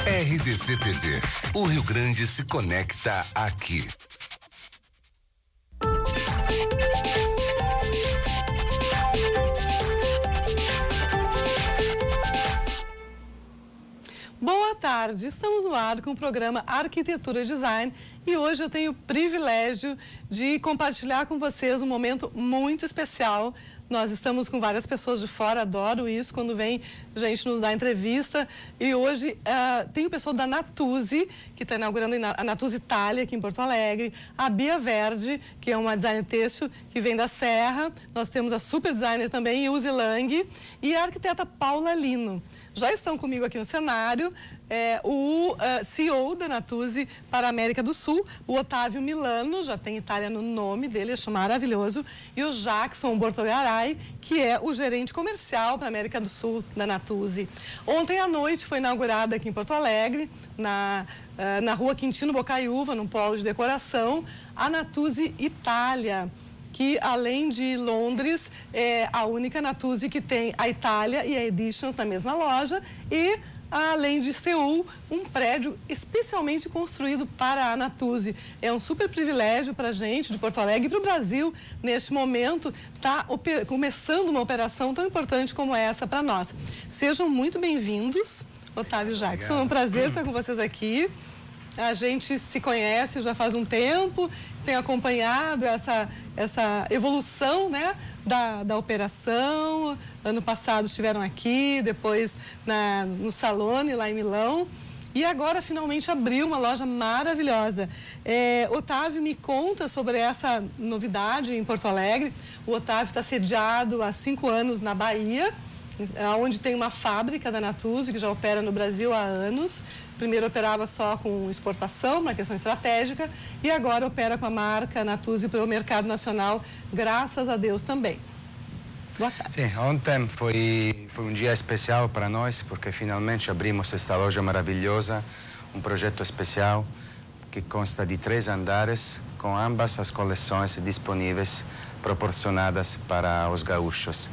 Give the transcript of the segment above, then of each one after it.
RDC-TV. O Rio Grande se conecta aqui. Boa tarde, estamos no ar com o programa Arquitetura e Design e hoje eu tenho o privilégio de compartilhar com vocês um momento muito especial. Nós estamos com várias pessoas de fora, adoro isso, quando vem gente nos dar entrevista. E hoje tem o pessoal da Natuzzi, que está inaugurando a Natuzzi Itália, aqui em Porto Alegre. A Bia Verde, que é uma designer têxtil, que vem da Serra. Nós temos a super designer também, Ilse Lang. E a arquiteta Paula Lino. Já estão comigo aqui no cenário o CEO da Natuzzi para a América do Sul, o Otávio Milano, já tem Itália no nome dele, acho maravilhoso, e o Jackson Bortogaray, que é o gerente comercial para a América do Sul da Natuzzi. Ontem à noite foi inaugurada aqui em Porto Alegre, na rua Quintino Bocaiúva, num polo de decoração, a Natuzzi Itália, que além de Londres, é a única Natuzzi que tem a Itália e a Editions na mesma loja e, além de Seul, um prédio especialmente construído para a Natuzzi. É um super privilégio para a gente de Porto Alegre e para o Brasil, neste momento, tá começando uma operação tão importante como essa para nós. Sejam muito bem-vindos, Otávio e Jackson. É um prazer estar com vocês aqui. A gente se conhece já faz um tempo, tem acompanhado essa evolução, né, da operação. Ano passado estiveram aqui, depois no Salone, lá em Milão. E agora, finalmente, abriu uma loja maravilhosa. Otávio, me conta sobre essa novidade em Porto Alegre. O Otávio está sediado há 5 anos na Bahia, onde tem uma fábrica da Natuzzi, que já opera no Brasil há anos. Primeiro operava só com exportação, uma questão estratégica, e agora opera com a marca Natuzzi para o mercado nacional, graças a Deus também. Boa tarde. Sim, ontem foi um dia especial para nós, porque finalmente abrimos esta loja maravilhosa, um projeto especial que consta de 3 andares, com ambas as coleções disponíveis, proporcionadas para os gaúchos.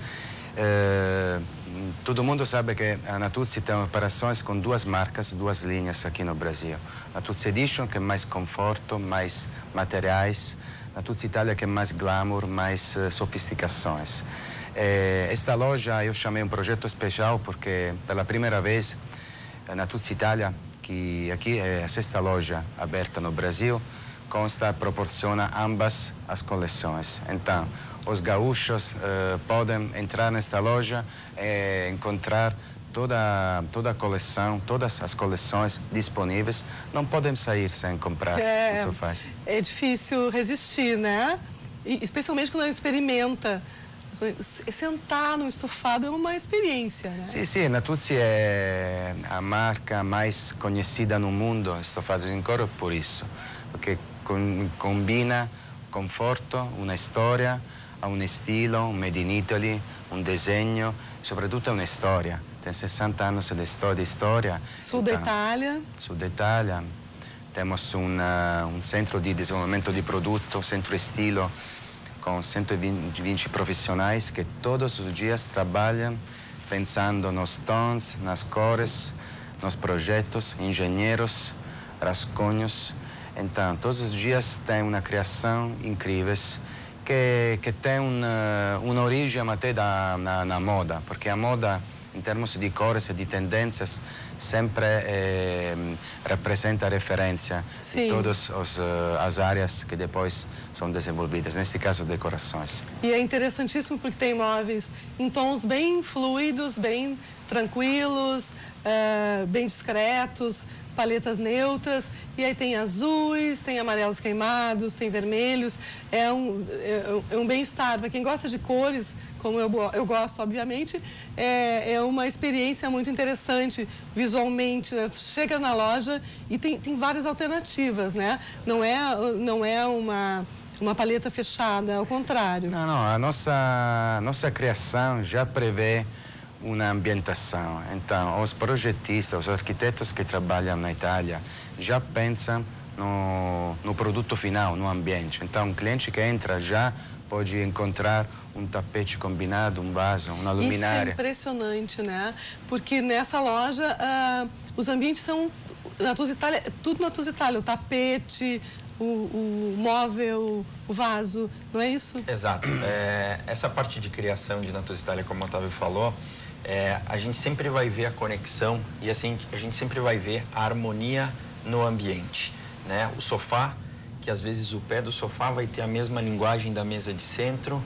Todo mundo sabe que a Natuzzi tem operações com 2 marcas, 2 linhas aqui no Brasil. Natuzzi Edition, que é mais conforto, mais materiais. Natuzzi Itália, que é mais glamour, mais sofisticações. Esta loja eu chamei um projeto especial porque, pela primeira vez, a Natuzzi Itália, que aqui é a 6ª loja aberta no Brasil, proporciona ambas as coleções. Então, os gaúchos podem entrar nesta loja e encontrar toda a coleção, todas as coleções disponíveis. Não podem sair sem comprar, isso faz. É difícil resistir, né? E, especialmente quando a gente experimenta. Sentar no estofado é uma experiência, né? Sim, Natuzzi é a marca mais conhecida no mundo, estofados em couro, por isso. Porque combina conforto, uma história, um estilo, um made in Italy, um desenho, sobretudo uma história. Tem 60 anos de história. Sul da Itália. Sul da Itália. Temos um centro de desenvolvimento de produto, centro estilo, com 120 profissionais que todos os dias trabalham pensando nos tons, nas cores, nos projetos, engenheiros, rascunhos. Então, todos os dias tem uma criação incrível que tem uma origem até na moda, porque a moda, em termos de cores e de tendências, sempre representa a referência de todas as áreas que depois são desenvolvidas, neste caso, decorações. E é interessantíssimo porque tem móveis em tons bem fluidos, bem tranquilos, bem discretos, paletas neutras, e aí tem azuis, tem amarelos queimados, tem vermelhos. É um bem-estar. Para quem gosta de cores, como eu gosto, obviamente, é uma experiência muito interessante visualmente. Né? Chega na loja e tem várias alternativas, né? Não é uma paleta fechada, ao contrário. Não, a nossa criação já prevê uma ambientação. Então, os projetistas, os arquitetos que trabalham na Itália já pensam no produto final, no ambiente. Então, o cliente que entra já pode encontrar um tapete combinado, um vaso, uma luminária. Isso é impressionante, né? Porque nessa loja os ambientes são Natuzzi Italia, tudo Natuzzi Italia, o tapete, o móvel, o vaso, não é isso? Exato. Essa parte de criação de Natuzzi Italia, como o Otávio falou, a gente sempre vai ver a conexão e assim a gente sempre vai ver a harmonia no ambiente, né? O sofá, que às vezes o pé do sofá vai ter a mesma linguagem da mesa de centro,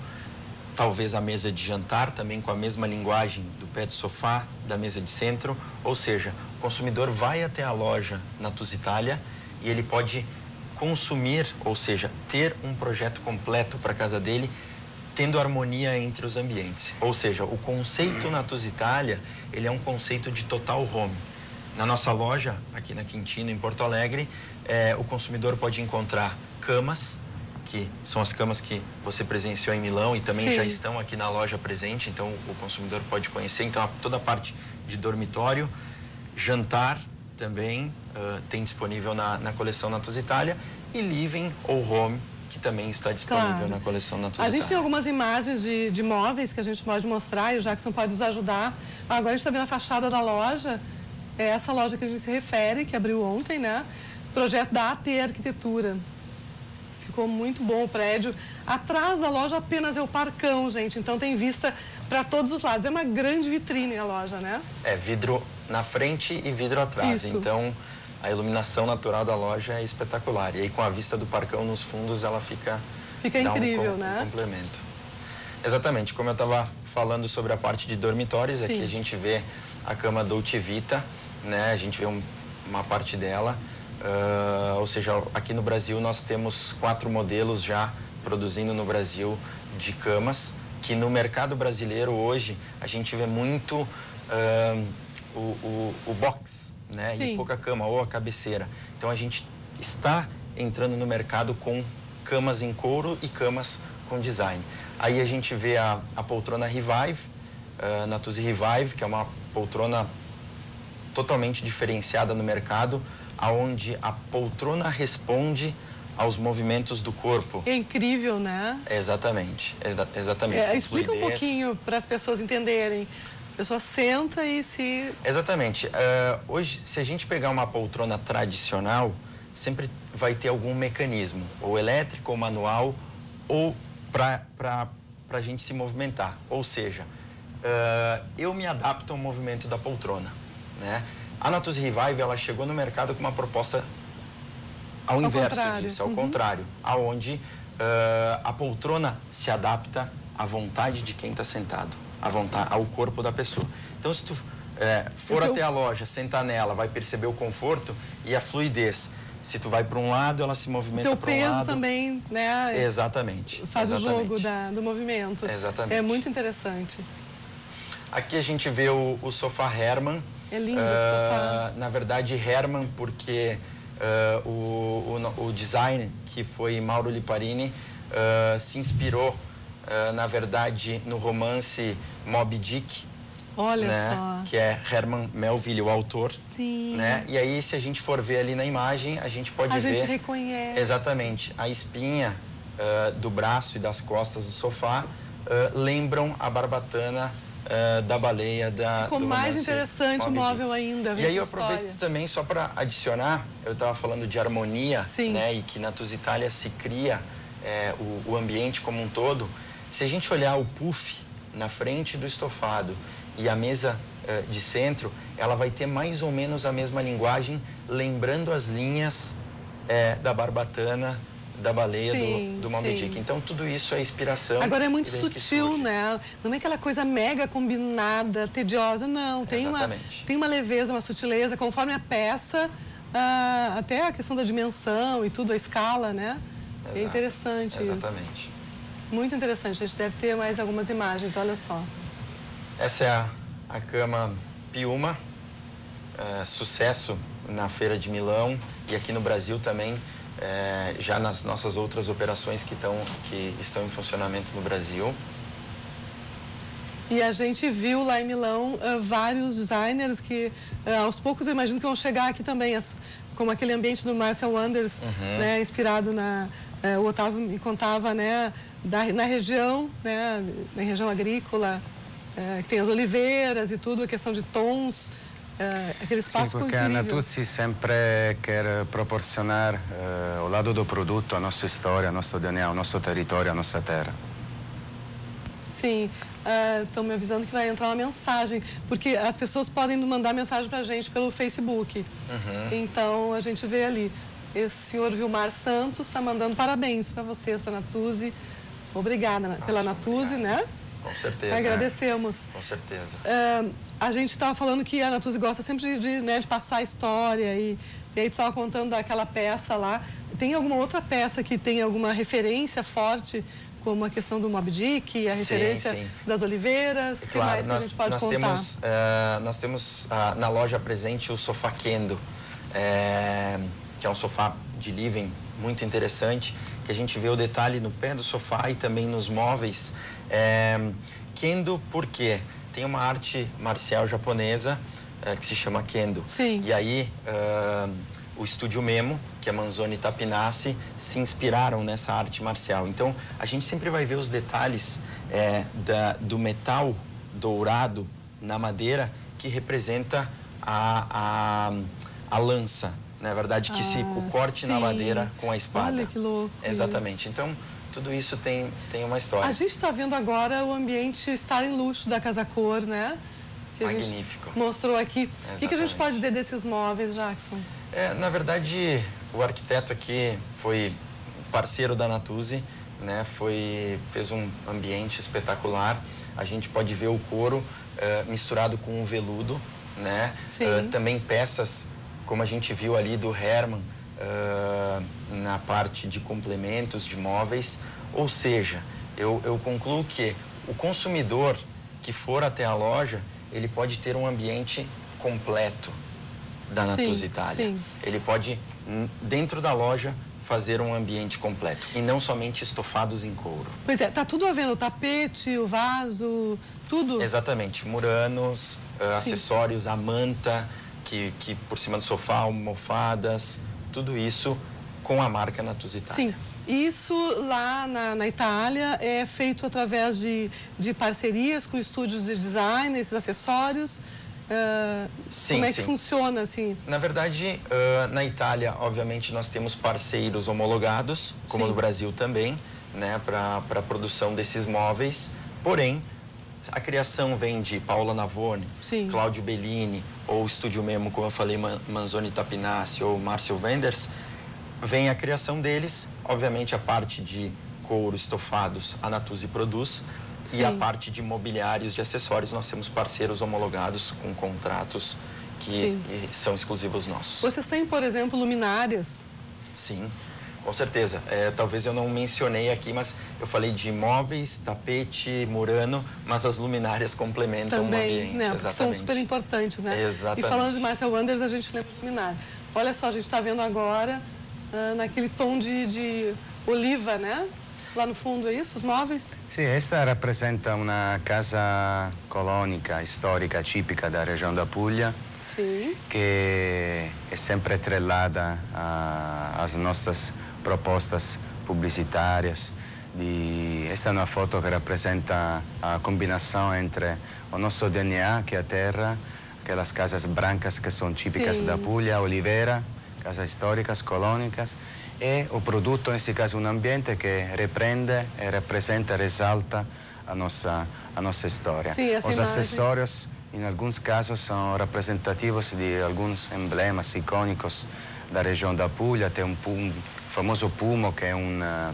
talvez a mesa de jantar também com a mesma linguagem do pé do sofá, da mesa de centro, ou seja, o consumidor vai até a loja Natuzzi Italia e ele pode consumir, ou seja, ter um projeto completo para a casa dele, tendo harmonia entre os ambientes. Ou seja, o conceito Natuzzi Italia, ele é um conceito de total home. Na nossa loja, aqui na Quintino, em Porto Alegre, o consumidor pode encontrar camas, que são as camas que você presenciou em Milão e também já estão aqui na loja presente, então o consumidor pode conhecer. Então, toda a parte de dormitório, jantar também tem disponível na coleção Natuzzi Italia e living ou home, que também está disponível na coleção Natuzzi Italia. A gente tem algumas imagens de móveis que a gente pode mostrar e o Jackson pode nos ajudar. Agora a gente está vendo a fachada da loja, é essa loja que a gente se refere, que abriu ontem, né? Projeto da AT Arquitetura. Ficou muito bom o prédio. Atrás da loja apenas é o parcão, gente. Então tem vista para todos os lados. É uma grande vitrine a loja, né? Vidro na frente e vidro atrás. Isso. Então a iluminação natural da loja é espetacular. E aí com a vista do parcão nos fundos ela fica incrível, né? Um complemento. Exatamente. Como eu estava falando sobre a parte de dormitórios, aqui a gente vê a cama Dolce Vita, né? A gente vê uma parte dela. Ou seja, aqui no Brasil nós temos 4 modelos já produzindo no Brasil de camas, que no mercado brasileiro hoje a gente vê muito o box, né? E pouca cama, ou a cabeceira. Então a gente está entrando no mercado com camas em couro e camas com design. Aí a gente vê a poltrona Revive, Natuzzi Revive, que é uma poltrona totalmente diferenciada no mercado, aonde a poltrona responde aos movimentos do corpo. É incrível, né? Exatamente, exatamente. Explica um pouquinho para as pessoas entenderem. A pessoa senta e se... Exatamente. Hoje, se a gente pegar uma poltrona tradicional, sempre vai ter algum mecanismo, ou elétrico, ou manual, ou para a gente se movimentar. Ou seja, eu me adapto ao movimento da poltrona, né? A Natuzzi Revive, ela chegou no mercado com uma proposta ao inverso disso, ao contrário, aonde a poltrona se adapta à vontade de quem está sentado, ao corpo da pessoa. Então, se tu for até a loja, sentar nela, vai perceber o conforto e a fluidez. Se tu vai para um lado, ela se movimenta para um lado. O peso também, né? Exatamente. Faz o jogo do movimento. Exatamente. É muito interessante. Aqui a gente vê o sofá Herman. É lindo esse sofá. Na verdade, Herman, porque o design, que foi Mauro Liparini, se inspirou, na verdade, no romance Moby Dick. Olha só. Que é Herman Melville, o autor. Sim. Né? E aí, se a gente for ver ali na imagem, a gente pode ver... A gente reconhece. Exatamente. A espinha do braço e das costas do sofá lembram a barbatana da baleia Ficou mais interessante o móvel ainda. E aí eu aproveito também só para adicionar, eu estava falando de harmonia, né, e que na Natuzzi Italia se cria o ambiente como um todo. Se a gente olhar o puff na frente do estofado e a mesa de centro, ela vai ter mais ou menos a mesma linguagem, lembrando as linhas da barbatana, da baleia, do Moby Dick. Então, tudo isso é inspiração. Agora, é muito sutil, né? Não é aquela coisa mega combinada, tediosa, não. Tem uma leveza, uma sutileza, conforme a peça, até a questão da dimensão e tudo, a escala, né? Exato. É interessante isso. Exatamente. Muito interessante. A gente deve ter mais algumas imagens, olha só. Essa é a cama Piuma, sucesso na Feira de Milão e aqui no Brasil também. Já nas nossas outras operações que estão em funcionamento no Brasil. E a gente viu lá em Milão vários designers que, aos poucos, eu imagino que vão chegar aqui também, como aquele ambiente do Marcel Wanders, né, inspirado o Otávio me contava, né, na região, né, na região agrícola, que tem as oliveiras e tudo, a questão de tons. aquele espaço Sim, porque incrível. a Natuzzi sempre quer proporcionar ao lado do produto a nossa história, o nosso DNA, o nosso território, a nossa terra. Sim, estão me avisando que vai entrar uma mensagem, porque as pessoas podem mandar mensagem para a gente pelo Facebook. Então, a gente vê ali. Esse senhor Vilmar Santos está mandando parabéns para vocês, para a Natuzzi. Obrigada pela Natuzzi, né? Com certeza. Agradecemos. Com certeza. A gente estava falando que a Natuzzi gosta sempre de passar a história e aí tu estava contando daquela peça lá. Tem alguma outra peça que tem alguma referência forte, como a questão do Moby Dick, a referência das oliveiras? O que mais que a gente pode contar? Nós temos na loja presente o sofá Kendo, que é um sofá de living muito interessante, que a gente vê o detalhe no pé do sofá e também nos móveis. Kendo, por quê? Tem uma arte marcial japonesa que se chama Kendo. Sim. E aí, o Estúdio Memo, que é Manzoni e Tapinassi, se inspiraram nessa arte marcial. Então, a gente sempre vai ver os detalhes do metal dourado na madeira, que representa a lança. Na verdade, que o corte na madeira com a espada. Olha que louco. Exatamente. Isso. Então, tudo isso tem uma história. A gente está vendo agora o ambiente estar em luxo da Casa Cor, né? Que Magnífico. A gente mostrou aqui. Exatamente. O que a gente pode dizer desses móveis, Jackson? Na verdade, o arquiteto aqui foi parceiro da Natuzzi, né? Fez um ambiente espetacular. A gente pode ver o couro misturado com o veludo, né? Sim. Também peças, como a gente viu ali do Herman, na parte de complementos de móveis. Ou seja, eu concluo que o consumidor que for até a loja, ele pode ter um ambiente completo da Natuzzi Italia. Sim. Ele pode, dentro da loja, fazer um ambiente completo e não somente estofados em couro. Pois é, tá tudo à venda, o tapete, o vaso, tudo. Exatamente, muranos, acessórios, a manta, que por cima do sofá, almofadas, tudo isso com a marca Natuzzi Italia. Sim, isso lá na Itália é feito através de parcerias com estúdios de design, esses acessórios. Sim, como é que funciona, assim? Na verdade, na Itália, obviamente, nós temos parceiros homologados, como no Brasil também, né, para a produção desses móveis. Porém, a criação vem de Paola Navone, Cláudio Bellini, ou Estúdio Memo, como eu falei, Manzoni Tapinassi ou Márcio Wenders. Vem a criação deles, obviamente a parte de couro, estofados, a Natuzzi produz. E a parte de mobiliários, de acessórios, nós temos parceiros homologados com contratos que são exclusivos nossos. Vocês têm, por exemplo, luminárias? Sim, com certeza. Talvez eu não mencionei aqui, mas eu falei de móveis, tapete, murano, mas as luminárias complementam também, o ambiente. Né? Exatamente. São super importantes, né? Exatamente. E falando de Marcel Wenders, a gente lembra de luminária. Olha só, a gente está vendo agora naquele tom de oliva, né? Lá no fundo, é isso? Os móveis? Sì, esta rappresenta una casa colonica, storica, tipica da região da Puglia, che è sempre atrelada às nossas propostas publicitárias. Esta é uma foto que representa a combinação entre o nosso DNA, que é a terra, aquelas casas brancas que são típicas da Puglia, oliveira, casas históricas, colônicas, e o produto, nesse caso, um ambiente que reprende, representa, resalta a nossa história. Os acessórios, em alguns casos, são representativos de alguns emblemas icônicos da região da Puglia. Tem um famoso pumo, que é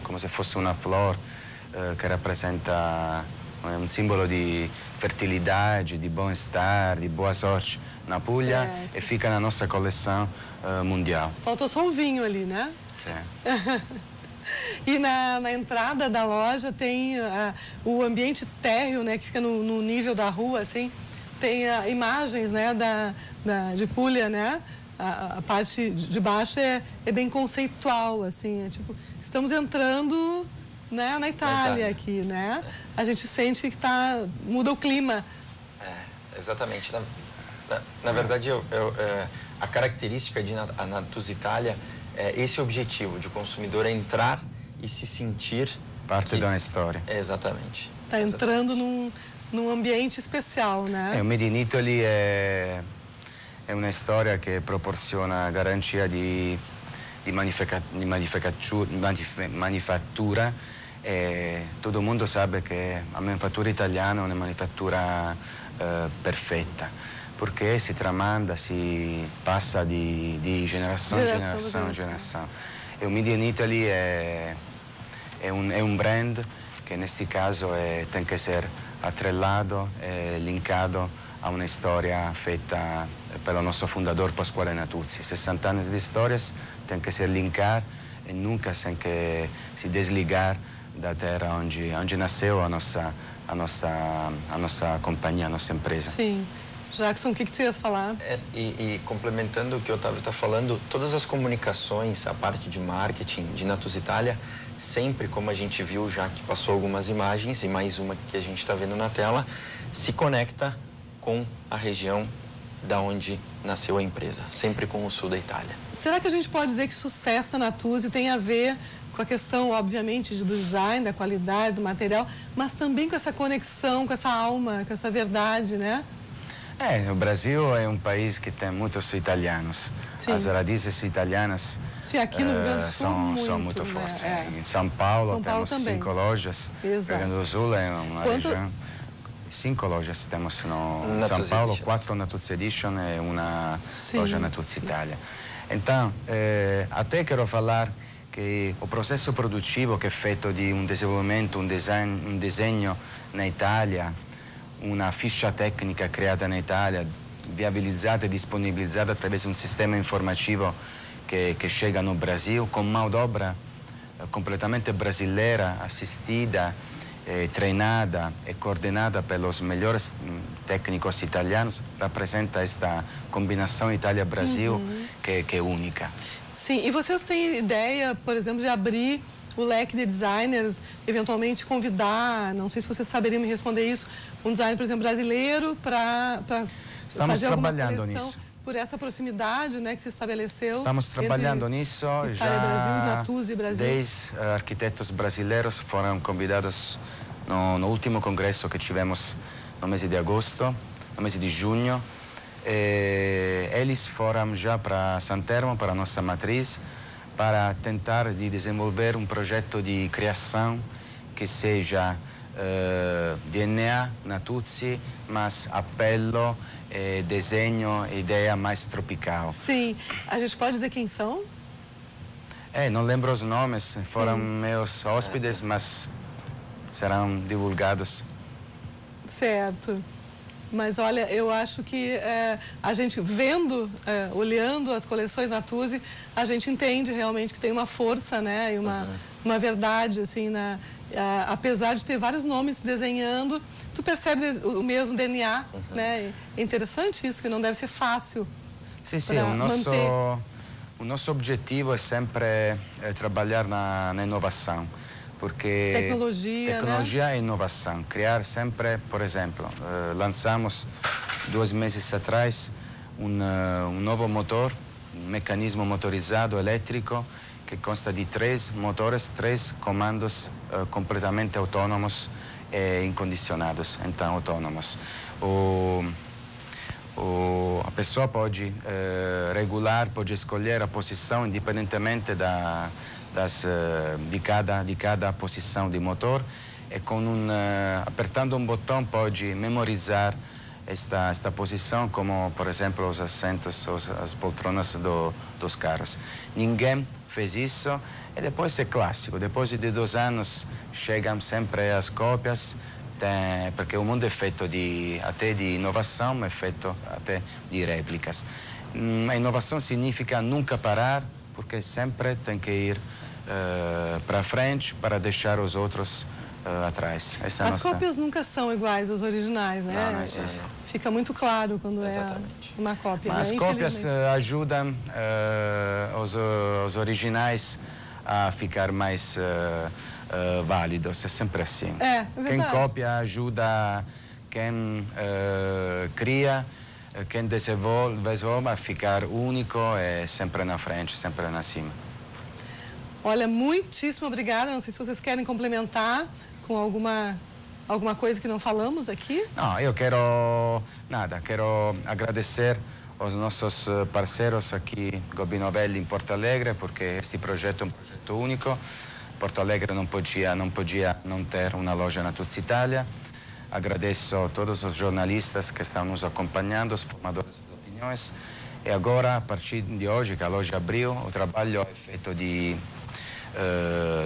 como se fosse uma flor, que representa um símbolo de fertilidade, de bem-estar, de boa sorte na Puglia, e fica na nossa coleção mundial. Faltou só um vinho ali, né? Sim. E na entrada da loja tem o ambiente térreo, né, que fica no nível da rua, assim. Tem imagens, né, de Puglia, né? A parte de baixo é bem conceitual, assim. É tipo, estamos entrando, né, na Itália aqui, né? A gente sente que muda o clima. Exatamente. Na verdade, a característica de a Natuzzi Italia é esse objetivo, de o consumidor entrar e se sentir... Parte de uma história. Exatamente. Está entrando num ambiente especial, né? O Made in Italy é è una storia che proporziona garanzia di manifattura e tutto il mondo sa che la manifattura italiana è una manifattura perfetta, perché si tramanda, si passa di generazione in generazione. E un Made in Italy è un brand che in questo caso tem que ser atrelado e linkato a una storia fatta per il nostro fondatore Pasquale Natuzzi. 60 anni di storia tem que ser linkar e nunca sem que si desligar da terra onde nasceu a nossa companhia, a nossa empresa. Sim. Jackson, o que tu ias falar? E complementando o que o Otávio está falando, todas as comunicações, a parte de marketing de Natuzzi Italia, sempre, como a gente viu já que passou algumas imagens e mais uma que a gente está vendo na tela, se conecta com a região da onde nasceu a empresa, sempre com o sul da Itália. Será que a gente pode dizer que o sucesso da Natuzzi tem a ver com a questão, obviamente, do design, da qualidade, do material, mas também com essa conexão, com essa alma, com essa verdade, né? O Brasil é um país que tem muitos italianos. Sim. As raízes italianas Sim, aqui no Rio Grande do Sul são muito né? fortes. Em São Paulo temos também. 5 lojas. Exato. O Rio Grande do Sul é uma região. 5 lojas temos no São Paulo, 4 Natuzzi Edition e uma loja Natuzzi Italia. Então, até quero falar che il processo produttivo che è fatto di un desenvolvimento, un disegno in Italia, una ficha tecnica creata in Italia, viabilizzata e disponibilizzata attraverso un sistema informativo che chega no Brasil, con mão d'opera completamente brasileira, assistida, treinada e coordenada pelos melhores técnicos italianos, rappresenta esta combinação Itália-Brasil que é única. Sim, e vocês têm ideia, por exemplo, de abrir o leque de designers, eventualmente convidar, não sei se vocês saberiam me responder isso, um designer, por exemplo, brasileiro para Estamos fazer trabalhando alguma nisso. Por essa proximidade, né, que se estabeleceu. Estamos trabalhando nisso. Itália, Brasil, Natuzzi, Brasil. 10 arquitetos brasileiros foram convidados no último congresso que tivemos no mês de agosto, no mês de junho. Eles foram já para Santermo, para a nossa matriz, para tentar de desenvolver um projeto de criação que seja DNA Natuzzi, mas apelo, desenho, ideia mais tropical. Sim. A gente pode dizer quem são? Não lembro os nomes, foram meus hóspedes, mas serão divulgados. Certo. Mas olha, eu acho que a gente vendo, olhando as coleções Natuzzi, a gente entende realmente que tem uma força, né, e uma verdade, assim, apesar de ter vários nomes desenhando, tu percebe o mesmo DNA, né? É interessante isso, que não deve ser fácil. Sim, o nosso objetivo é sempre trabalhar na inovação. Porque tecnologia e inovação. Criar sempre, por exemplo, lançamos 2 meses atrás um novo motor, um mecanismo motorizado elétrico que consta de 3 motores, 3 comandos completamente autônomos e incondicionados, então autônomos. A pessoa pode regular, pode escolher a posição independentemente de cada posição de motor e apertando um botão pode memorizar esta posição, como por exemplo os assentos, as poltronas dos carros. Ninguém fez isso e depois é clássico. Depois de 2 anos chegam sempre as cópias, porque o mundo é feito até de inovação, mas é feito até de réplicas. A inovação significa nunca parar, porque sempre tem que ir para frente para deixar os outros atrás. As cópias nunca são iguais às originais, né? Não existe. Fica muito claro quando é uma cópia. Mas as cópias ajudam os originais a ficar mais válidos, é sempre assim. É verdade. Quem copia ajuda quem cria, quem desenvolve a ficar único é sempre na frente, sempre na cima. Olha, muitíssimo obrigada. Não sei se vocês querem complementar com alguma coisa que não falamos aqui. Não, eu quero agradecer os nossos parceiros aqui, Gobi Novelli, em Porto Alegre, porque este projeto é um projeto único. Porto Alegre não podia não ter uma loja Natuzzi Italia. Agradeço a todos os jornalistas que estão nos acompanhando, os formadores de opiniões. E agora, a partir de hoje, que a loja abriu, o trabalho é feito de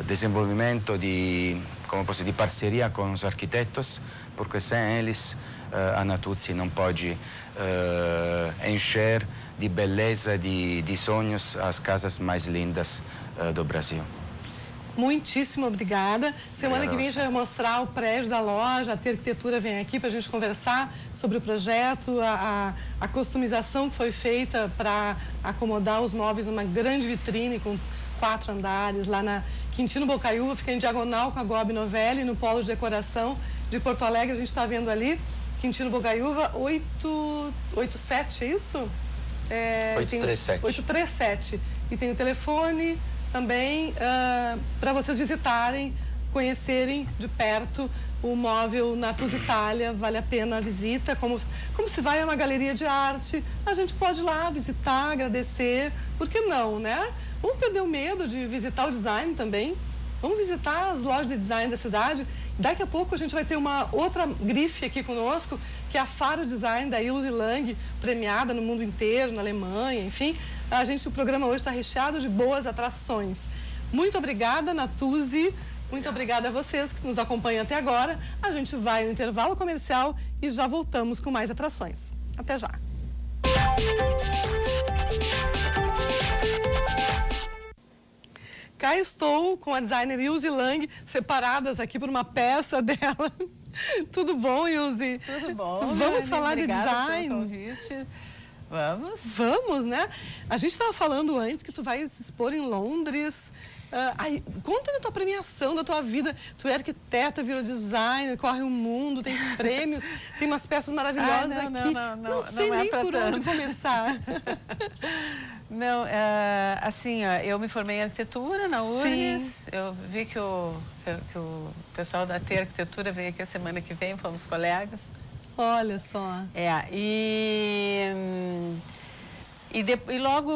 desenvolvimento, de parceria com os arquitetos, porque sem eles a Natuzzi não pode encher de beleza, de sonhos as casas mais lindas do Brasil. Muitíssimo obrigada. Semana que vem a gente vai mostrar o prédio da loja, a arquitetura vem aqui para a gente conversar sobre o projeto, a customização que foi feita para acomodar os móveis numa grande vitrine com 4 andares, lá na Quintino Bocaiúva, fica em diagonal com a Gobi Novelli, no polo de decoração de Porto Alegre. A gente está vendo ali, Quintino Bocaiúva, 887, é isso? 837. 837. E tem o telefone também para vocês visitarem, conhecerem de perto o móvel Natuzzi Italia. Vale a pena a visita, como se vai a uma galeria de arte. A gente pode ir lá visitar, agradecer, por que não, né? Vamos perder o medo de visitar o design também. Vamos visitar as lojas de design da cidade. Daqui a pouco a gente vai ter uma outra grife aqui conosco, que é a Faro Design da Ilse Lang, premiada no mundo inteiro, na Alemanha, enfim. O programa hoje está recheado de boas atrações. Muito obrigada, Natuzzi. Muito obrigada a vocês que nos acompanham até agora. A gente vai no intervalo comercial e já voltamos com mais atrações. Até já. Cá estou com a designer Ilse Lang, separadas aqui por uma peça dela. Tudo bom, Ilse? Tudo bom. Vamos falar de design. Pelo convite. Vamos? Vamos, né? A gente estava falando antes que tu vai se expor em Londres. Conta da tua premiação, da tua vida. Tu é arquiteta, virou designer, corre o mundo, tem prêmios, tem umas peças maravilhosas aqui. Não sei nem por onde começar. Não, assim, ó, eu me formei em arquitetura na URGS. Eu vi que o pessoal da T Arquitetura veio aqui a semana que vem, fomos colegas. Olha só. E logo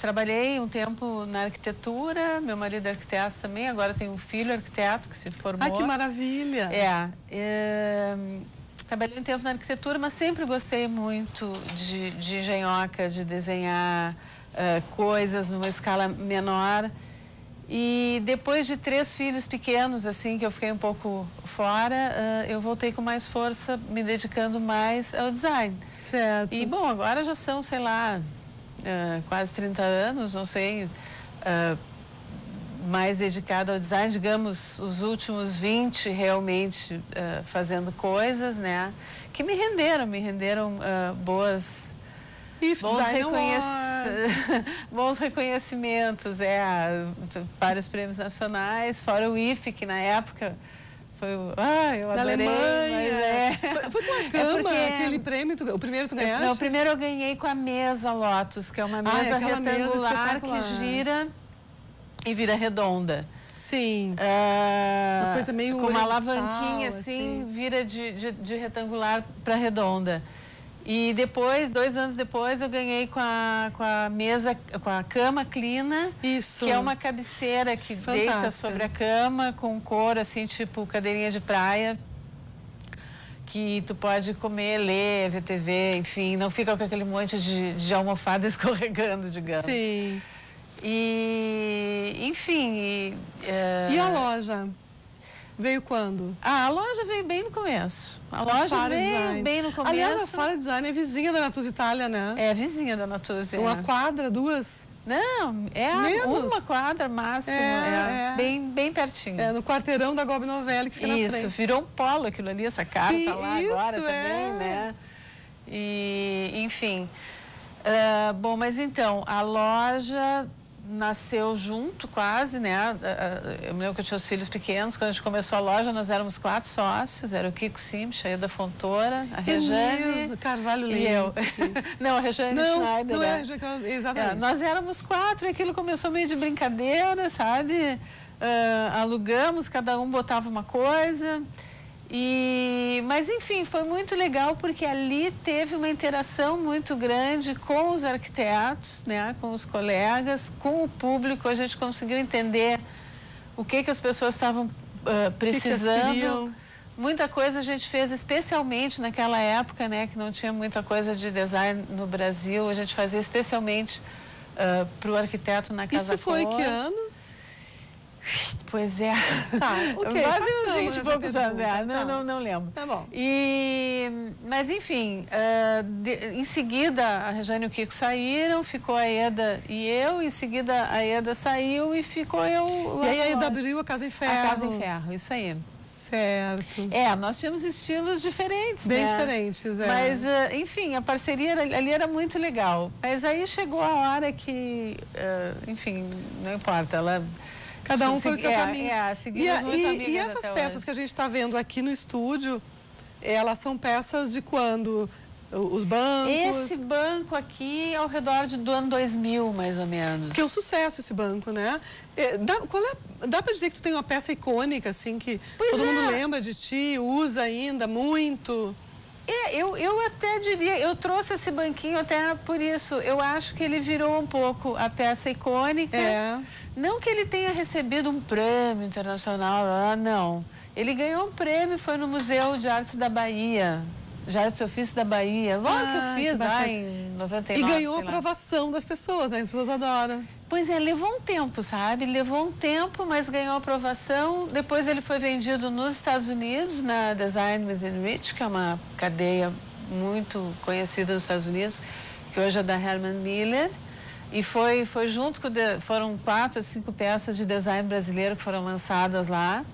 trabalhei um tempo na arquitetura. Meu marido é arquiteto também, agora tenho um filho arquiteto que se formou. Ah, que maravilha! Trabalhei um tempo na arquitetura, mas sempre gostei muito de engenhoca, de desenhar coisas numa escala menor. E depois de 3 filhos pequenos, assim, que eu fiquei um pouco fora, eu voltei com mais força, me dedicando mais ao design. Certo. E, bom, agora já são, sei lá, quase 30 anos, não sei, mais dedicada ao design, digamos, os últimos 20 realmente fazendo coisas, né, que me renderam bons reconhecimentos, vários prêmios nacionais, fora o IFE, que na época foi eu da adorei. Alemanha. Foi com a cama, aquele prêmio, o primeiro tu ganhaste? Não, o primeiro eu ganhei com a mesa Lotus, que é uma mesa retangular que gira e vira redonda. Sim. Uma coisa meio com uma alavanquinha assim, vira de retangular para redonda. E depois, 2 anos depois, eu ganhei com a mesa, com a cama Clina. Isso. Que é uma cabeceira que deita sobre a cama, com couro, assim, tipo cadeirinha de praia. Que tu pode comer, ler, ver TV, enfim, não fica com aquele monte de almofada escorregando, digamos. Sim. E, enfim... E a loja? Veio quando? A loja veio bem no começo. A loja veio bem no começo. Aliás, a Faro Design é vizinha da Natuzzi Italia, né? É vizinha da Natuzzi. Uma quadra, 2? Não, uma quadra máximo. Bem pertinho. No quarteirão da Gobi Novelli, que fica na frente. Isso, virou um polo aquilo ali, essa cara tá lá agora também, né? E, enfim. Bom, mas então, a loja nasceu junto quase, né? Eu me lembro que eu tinha os filhos pequenos. Quando a gente começou a loja, nós éramos 4 sócios. Era o Kiko Simch, a Eda Fontoura, a Rejane Carvalho e eu. Não, a Rejane Schneider. Não é a Rejane, exatamente. Nós éramos 4 e aquilo começou meio de brincadeira, sabe? Alugamos, cada um botava uma coisa. Mas, enfim, foi muito legal porque ali teve uma interação muito grande com os arquitetos, né, com os colegas, com o público. A gente conseguiu entender o que as pessoas estavam precisando. Muita coisa a gente fez, especialmente naquela época, né, que não tinha muita coisa de design no Brasil. A gente fazia especialmente para o arquiteto na Casa Isso foi Cor. que ano? Pois é. Tá, ok. Quase uns 20 e poucos anos. Não lembro. Tá bom. Mas, enfim, em seguida, a Rejane e o Kiko saíram, ficou a Eda e eu. Em seguida, a Eda saiu e ficou eu lá. E aí a Eda abriu a Casa em Ferro. A Casa em Ferro, isso aí. Certo. Nós tínhamos estilos diferentes, Bem né? diferentes, Mas, enfim, a parceria ali era muito legal. Mas aí chegou a hora que, enfim, não importa, ela... Cada um foi o seu caminho. Seguimos muito amigas e essas peças que a gente está vendo aqui no estúdio, elas são peças de quando? Os bancos? Esse banco aqui ao redor do ano 2000, mais ou menos. Porque é um sucesso esse banco, né? Dá para dizer que tu tem uma peça icônica, assim, que todo mundo lembra de ti, usa ainda muito? Eu até diria, eu trouxe esse banquinho até por isso. Eu acho que ele virou um pouco a peça icônica. Não que ele tenha recebido um prêmio internacional, não. Ele ganhou um prêmio, foi no Museu de Artes da Bahia, de Artes e Ofícios da Bahia. Logo que eu fiz lá em 99. E ganhou a aprovação das pessoas, né? As pessoas adoram. Pois é, levou um tempo, sabe? Levou um tempo, mas ganhou aprovação. Depois ele foi vendido nos Estados Unidos, na Design Within Reach, que é uma cadeia muito conhecida nos Estados Unidos, que hoje é da Herman Miller. E foi junto com... Foram 4 ou 5 peças de design brasileiro que foram lançadas lá.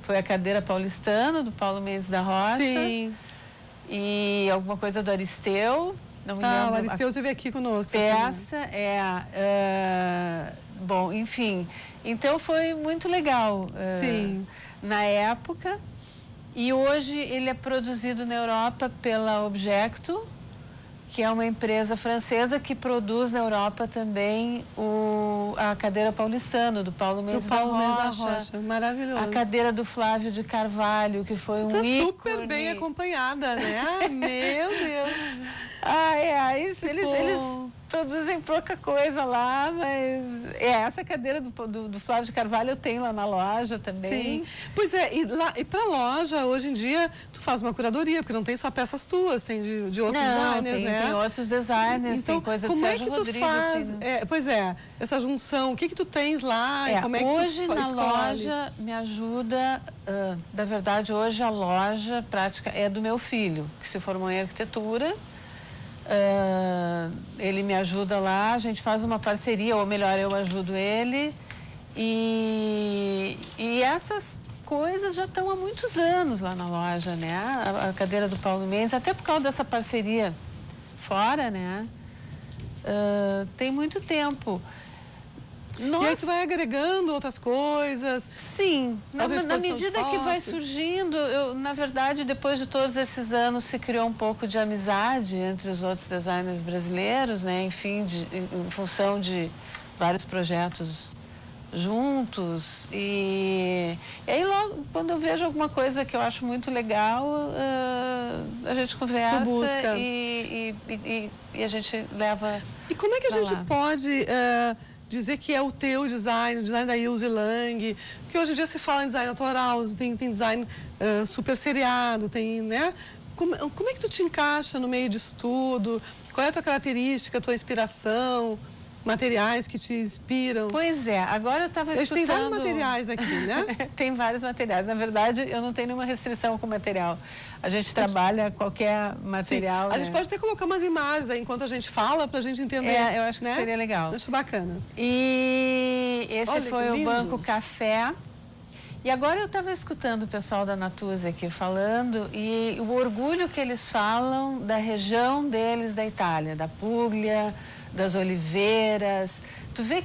Foi a cadeira paulistana, do Paulo Mendes da Rocha. Sim. E alguma coisa do Aristeu. Não me lembro. O Aristeu esteve aqui conosco. Peça, bom, enfim. Então foi muito legal. Sim. Na época. E hoje ele é produzido na Europa pela Objecto, que é uma empresa francesa que produz na Europa também a cadeira paulistana, do Paulo Mendes da Rocha. Maravilhoso. A cadeira do Flávio de Carvalho, que foi um ícone. Super bem acompanhada, né? Meu Deus. Eles produzem pouca coisa lá, mas essa cadeira do Flávio de Carvalho eu tenho lá na loja também. Sim. Pois é, e para a loja, hoje em dia, tu faz uma curadoria, porque não tem só peças tuas, tem de outros designers, né? Tem outros designers, então, tem coisa do Sérgio Rodrigues. Faz, pois é, essa junção, o que tu tens lá e como é que hoje tu na escolhe? loja me ajuda, na verdade, hoje a loja prática é do meu filho, que se formou em arquitetura. Ele me ajuda lá, a gente faz uma parceria, ou melhor, eu ajudo ele. E essas coisas já estão há muitos anos lá na loja, né? A cadeira do Paulo Mendes, até por causa dessa parceria fora, né? Tem muito tempo. E aí tu vai agregando outras coisas. Sim, na medida que vai surgindo, na verdade, depois de todos esses anos, se criou um pouco de amizade entre os outros designers brasileiros, né? Enfim, em função de vários projetos juntos. E aí logo, quando eu vejo alguma coisa que eu acho muito legal, a gente conversa e a gente leva. E como é que a gente pode dizer que é o teu design, o design da Ilse Lang, porque hoje em dia se fala em design autoral, tem design super seriado, tem, né? Como é que tu te encaixa no meio disso tudo? Qual é a tua característica, a tua inspiração, materiais que te inspiram? Pois é, agora eu estava escutando... Tem vários materiais aqui, né? Tem vários materiais. Na verdade, eu não tenho nenhuma restrição com material. A gente trabalha qualquer material. Sim. A gente pode até colocar umas imagens aí enquanto a gente fala, para a gente entender. Eu acho que seria legal. Acho bacana. E esse foi o lindo. Banco Café. E agora eu estava escutando o pessoal da Natuzzi aqui falando e o orgulho que eles falam da região deles da Itália, da Puglia, das oliveiras. Tu vê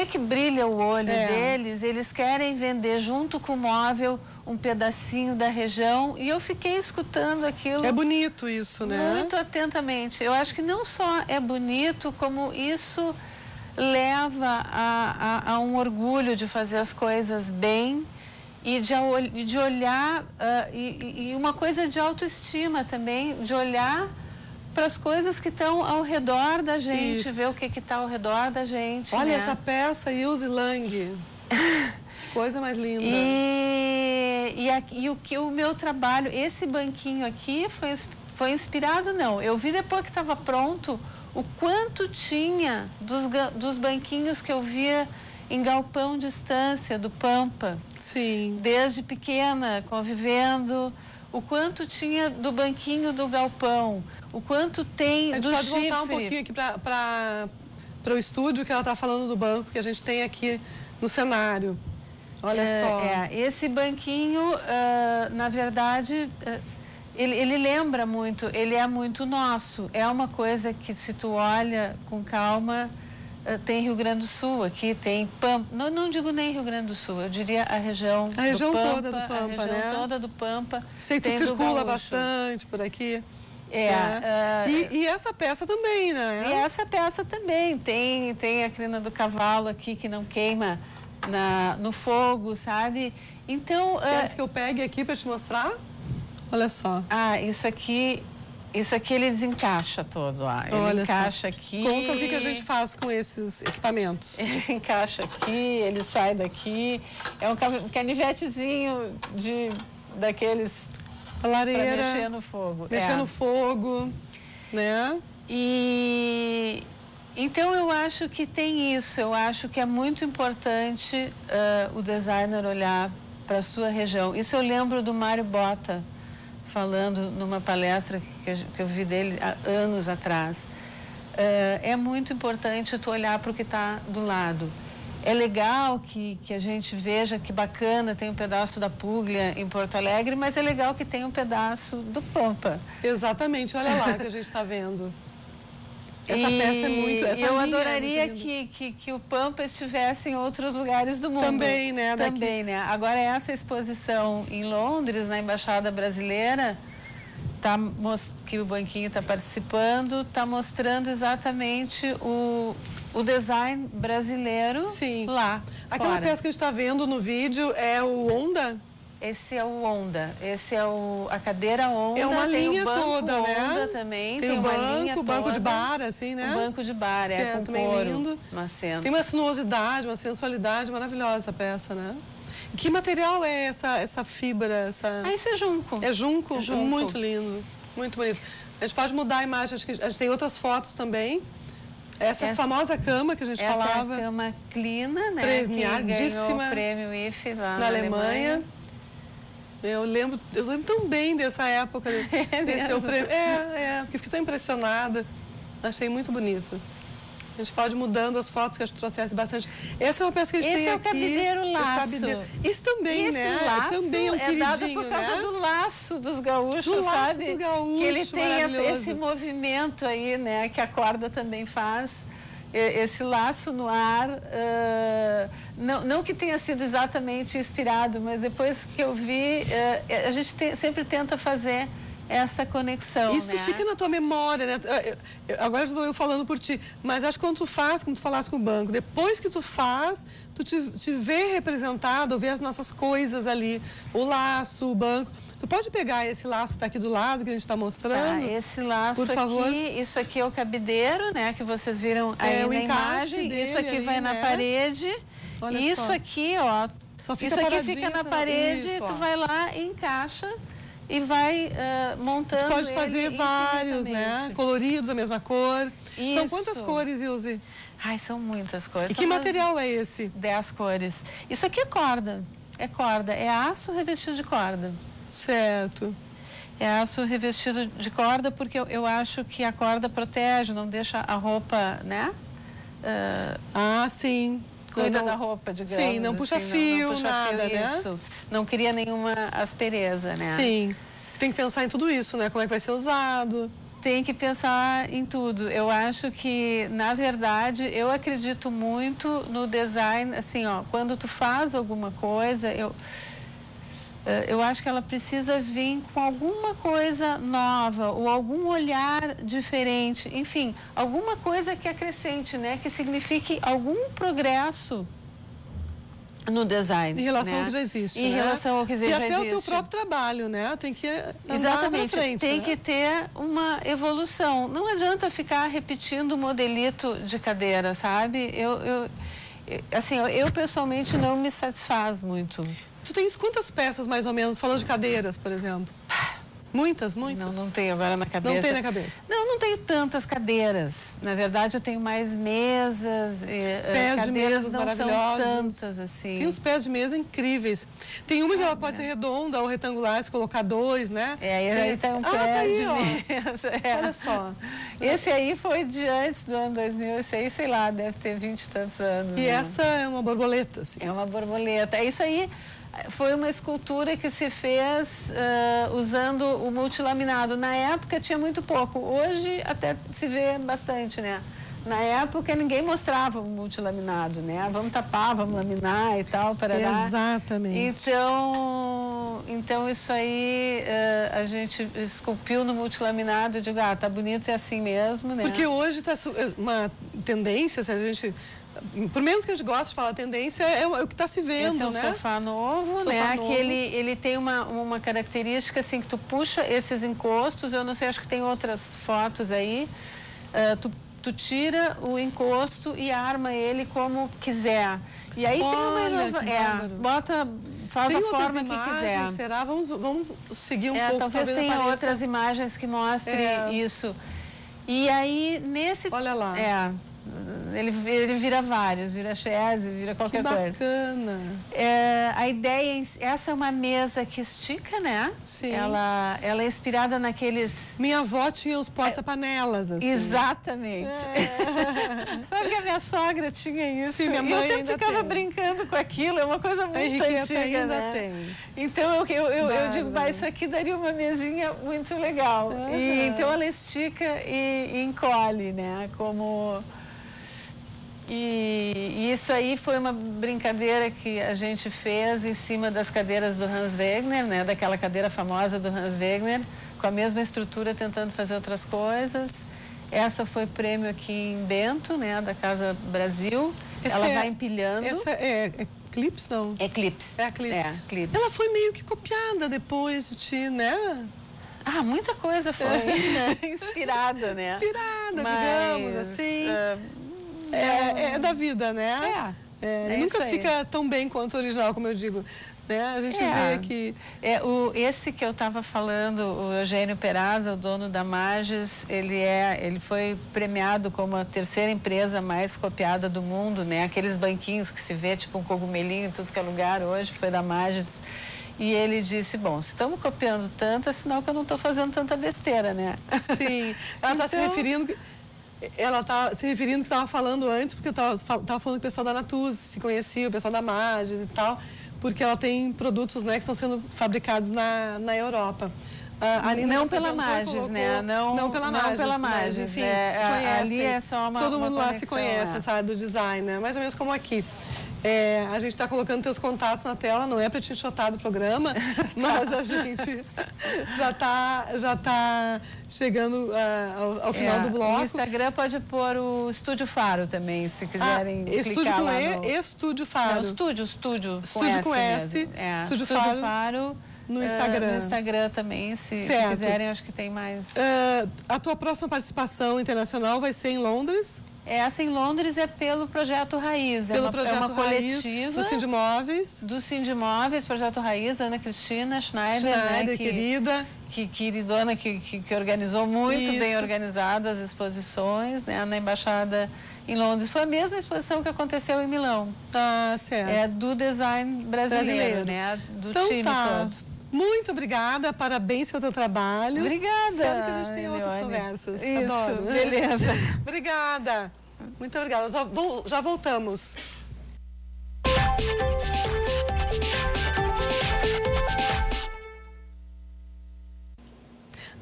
que brilha o olho deles, eles querem vender junto com o móvel um pedacinho da região e eu fiquei escutando aquilo. É bonito isso, né? Muito atentamente. Eu acho que não só é bonito, como isso leva a um orgulho de fazer as coisas bem e de olhar, e uma coisa de autoestima também, de olhar para as coisas que estão ao redor da gente, Isso. ver o que está ao redor da gente. Olha né? essa peça, Ilse Lang. Coisa mais linda. E o meu trabalho, esse banquinho aqui foi inspirado, não. Eu vi depois que estava pronto o quanto tinha dos banquinhos que eu via em galpão de estância do Pampa. Sim. Desde pequena, convivendo. O quanto tinha do banquinho do galpão. O quanto tem do chifre. A gente pode voltar um pouquinho aqui para o estúdio que ela está falando do banco que a gente tem aqui no cenário. Olha só. Esse banquinho, na verdade, ele lembra muito, ele é muito nosso. É uma coisa que, se tu olha com calma, tem Rio Grande do Sul, aqui tem Pampa. Não digo nem Rio Grande do Sul, eu diria a região A região do Pampa, toda do Pampa, a região né? toda do Pampa. Sei que tu circula bastante por aqui. E essa peça também, né? E essa peça também. Tem a crina do cavalo aqui que não queima no fogo, sabe? Então... Queres que eu pegue aqui para te mostrar? Olha só. Isso aqui ele desencaixa todo, ó. Ele encaixa aqui. Conta o que a gente faz com esses equipamentos. Ele encaixa aqui, ele sai daqui. É um canivetezinho daqueles... A lareira. Para mexer no fogo. Mexer no fogo, né? Então, eu acho que tem isso. Eu acho que é muito importante o designer olhar para a sua região. Isso eu lembro do Mário Botta, falando numa palestra que eu vi dele há anos atrás. É muito importante tu olhar para o que está do lado. É legal que a gente veja que bacana, tem um pedaço da Puglia em Porto Alegre, mas é legal que tem um pedaço do Pampa. Exatamente, olha lá que a gente está vendo. Essa peça é muito... Eu adoraria que o Pampa estivesse em outros lugares do mundo. Também, né? Também, né? Agora, essa exposição em Londres, na Embaixada Brasileira, que o banquinho está participando, está mostrando exatamente o design brasileiro. Sim. Lá. Aquela fora. peça que a gente está vendo no vídeo é o Onda? Esse é o Onda. Esse é a cadeira Onda. É uma tem linha o banco toda, Onda né? Também. Tem uma linha o banco toda. de bar, assim, né? O banco de bar, com também couro. lindo. Macento. Tem uma sinuosidade, uma sensualidade maravilhosa essa peça, né? Que material é essa fibra? Isso é junco. É junco? Junco. É muito lindo, muito bonito. A gente pode mudar a imagem, acho que a gente tem outras fotos também. Essa famosa cama que a gente falava. Essa é a cama Clina, né? Premiadíssima. Que ganhou o prêmio IFE lá na Alemanha. Eu lembro tão bem dessa época. Porque fiquei tão impressionada. Achei muito bonito. A gente pode ir mudando as fotos que a gente trouxesse bastante. Essa é uma peça que a gente tem aqui. Esse é o cabideiro laço. Isso também, né? Laço também é dado por causa do laço dos gaúchos, sabe? Do gaúcho, que ele tem esse movimento aí, né? Que a corda também faz. Esse laço no ar, não que tenha sido exatamente inspirado, mas depois que eu vi, a gente sempre tenta fazer essa conexão, Isso, né? Fica na tua memória, né? Agora estou eu falando por ti, mas acho que quando tu faz, como tu falaste com o banco, depois que tu faz, tu te vê representado, vê as nossas coisas ali, o laço, o banco. Tu pode pegar esse laço que está aqui do lado, que a gente está mostrando? Esse laço por favor. aqui, isso aqui é o cabideiro, né? Que vocês viram aí na imagem. Isso aqui vai na parede. Olha isso só. aqui, ó. Isso aqui fica na parede, tu vai lá e encaixa e vai montando. Tu pode fazer vários, né? Coloridos, a mesma cor. Isso. São quantas cores, Ilse? São muitas cores. E que material é esse? 10 cores. Isso aqui é corda. É corda. É aço revestido de corda. Certo. É aço revestido de corda porque eu acho que a corda protege, não deixa a roupa, né? Sim. Cuida da roupa, digamos. Sim, não puxa fio, não puxa nada, fio, né? Isso. Não cria nenhuma aspereza, né? Sim. Tem que pensar em tudo isso, né? Como é que vai ser usado. Tem que pensar em tudo. Eu acho que, na verdade, eu acredito muito no design, assim, ó, quando tu faz alguma coisa, eu acho que ela precisa vir com alguma coisa nova ou algum olhar diferente, enfim, alguma coisa que acrescente, né? Que signifique algum progresso no design. Em relação né? ao que já existe. Em né? relação ao que já e existe. até o teu próprio trabalho, né? Tem que andar Exatamente, pra frente, tem né? que ter uma evolução. Não adianta ficar repetindo o modelito de cadeira, sabe? Eu pessoalmente não me satisfaz muito. Tu tens quantas peças, mais ou menos, falando de cadeiras, por exemplo? Muitas? Não tenho agora na cabeça. Não tem na cabeça? Não tenho tantas cadeiras. Na verdade, eu tenho mais mesas. Pés de cadeiras mesas não são maravilhosos. tantas, assim. Tem uns pés de mesa incríveis. Tem uma que ela pode ser redonda ou retangular, se colocar dois, né? Aí tem um pé tá aí, de ó. mesa. Olha só. Esse aí foi de antes do ano 2006, sei lá, deve ter 20 e tantos anos. E né? essa é uma borboleta, assim. É uma borboleta. Isso aí foi uma escultura que se fez usando o multilaminado. Na época tinha muito pouco. Hoje até se vê bastante, né? Na época ninguém mostrava o multilaminado, né? Vamos tapar, vamos laminar e tal, para Exatamente. Então isso aí a gente esculpiu no multilaminado e digo, tá bonito, é assim mesmo, né? Porque hoje está uma tendência, se a gente... Por menos que a gente goste de falar, a tendência é o que está se vendo, Esse é um né? sofá novo, né? Novo. Que ele tem uma característica, assim, que tu puxa esses encostos, eu não sei, acho que tem outras fotos aí, tu tira o encosto e arma ele como quiser. E aí tem uma inova... faz tem a forma imagens, que quiser. Será? Vamos seguir um pouco. Talvez tenha apareça... outras imagens que mostrem isso. E aí, nesse... Olha lá. Ele vira vários, vira chaise, vira qualquer coisa. Que bacana. A ideia, essa é uma mesa que estica, né? Sim. Ela é inspirada naqueles... Minha avó tinha os porta-panelas, assim. Exatamente. Sabe que a minha sogra tinha isso? Sim, minha mãe e eu sempre ainda ficava tem. brincando com aquilo, é uma coisa muito antiga, ainda né? tem. Então eu digo, isso aqui daria uma mesinha muito legal. E, então ela estica e encolhe, né? Como... E isso aí foi uma brincadeira que a gente fez em cima das cadeiras do Hans Wegener, né? Daquela cadeira famosa do Hans Wegener, com a mesma estrutura, tentando fazer outras coisas. Essa foi prêmio aqui em Bento, né? Da Casa Brasil. Ela vai empilhando. Essa é Clips, não? É Clips. É a Clips. Clips. Ela foi meio que copiada depois de ti, né? Muita coisa foi inspirada, né? Inspirada, digamos, assim. É da vida, né? Nunca fica tão bem quanto o original, como eu digo. Né? A gente vê que... Esse que eu estava falando, o Eugênio Peraza, o dono da Mages, ele foi premiado como a terceira empresa mais copiada do mundo, né? Aqueles banquinhos que se vê, tipo um cogumelinho em tudo que é lugar hoje, foi da Mages. E ele disse, bom, se estamos copiando tanto, é sinal que eu não estou fazendo tanta besteira, né? Sim, ela está se referindo... Ela está se referindo que estava falando antes, porque eu estava falando que o pessoal da Natuzzi se conhecia, o pessoal da Mages e tal, porque ela tem produtos, né, que estão sendo fabricados na Europa. Não pela Mages, né? Não pela Mages, enfim, se ali é só uma todo mundo uma lá se conhece, sabe, do design, né? Mais ou menos como aqui. A gente está colocando teus contatos na tela, não é para te enxotar do programa, mas a gente já tá chegando ao final do bloco. No Instagram pode pôr o Estúdio Faro também, se quiserem clicar lá no... Estúdio Faro. Não, Estúdio com S. Estúdio Faro. No Instagram. No Instagram também, se quiserem, acho que tem mais. A tua próxima participação internacional vai ser em Londres? Essa em Londres é pelo Projeto Raiz. É uma coletiva. Do Sindimóveis. Do Sindimóveis, Projeto Raiz, Ana Cristina Schneider, né, querida. Queridona, que organizou muito bem organizadas as exposições, né, na Embaixada em Londres. Foi a mesma exposição que aconteceu em Milão. Certo. É do design brasileiro. Né, do time todo. Muito obrigada, parabéns pelo teu trabalho. Obrigada. Espero que a gente tenha outras conversas. Isso, adoro. Beleza. Obrigada. Muito obrigada. Já voltamos.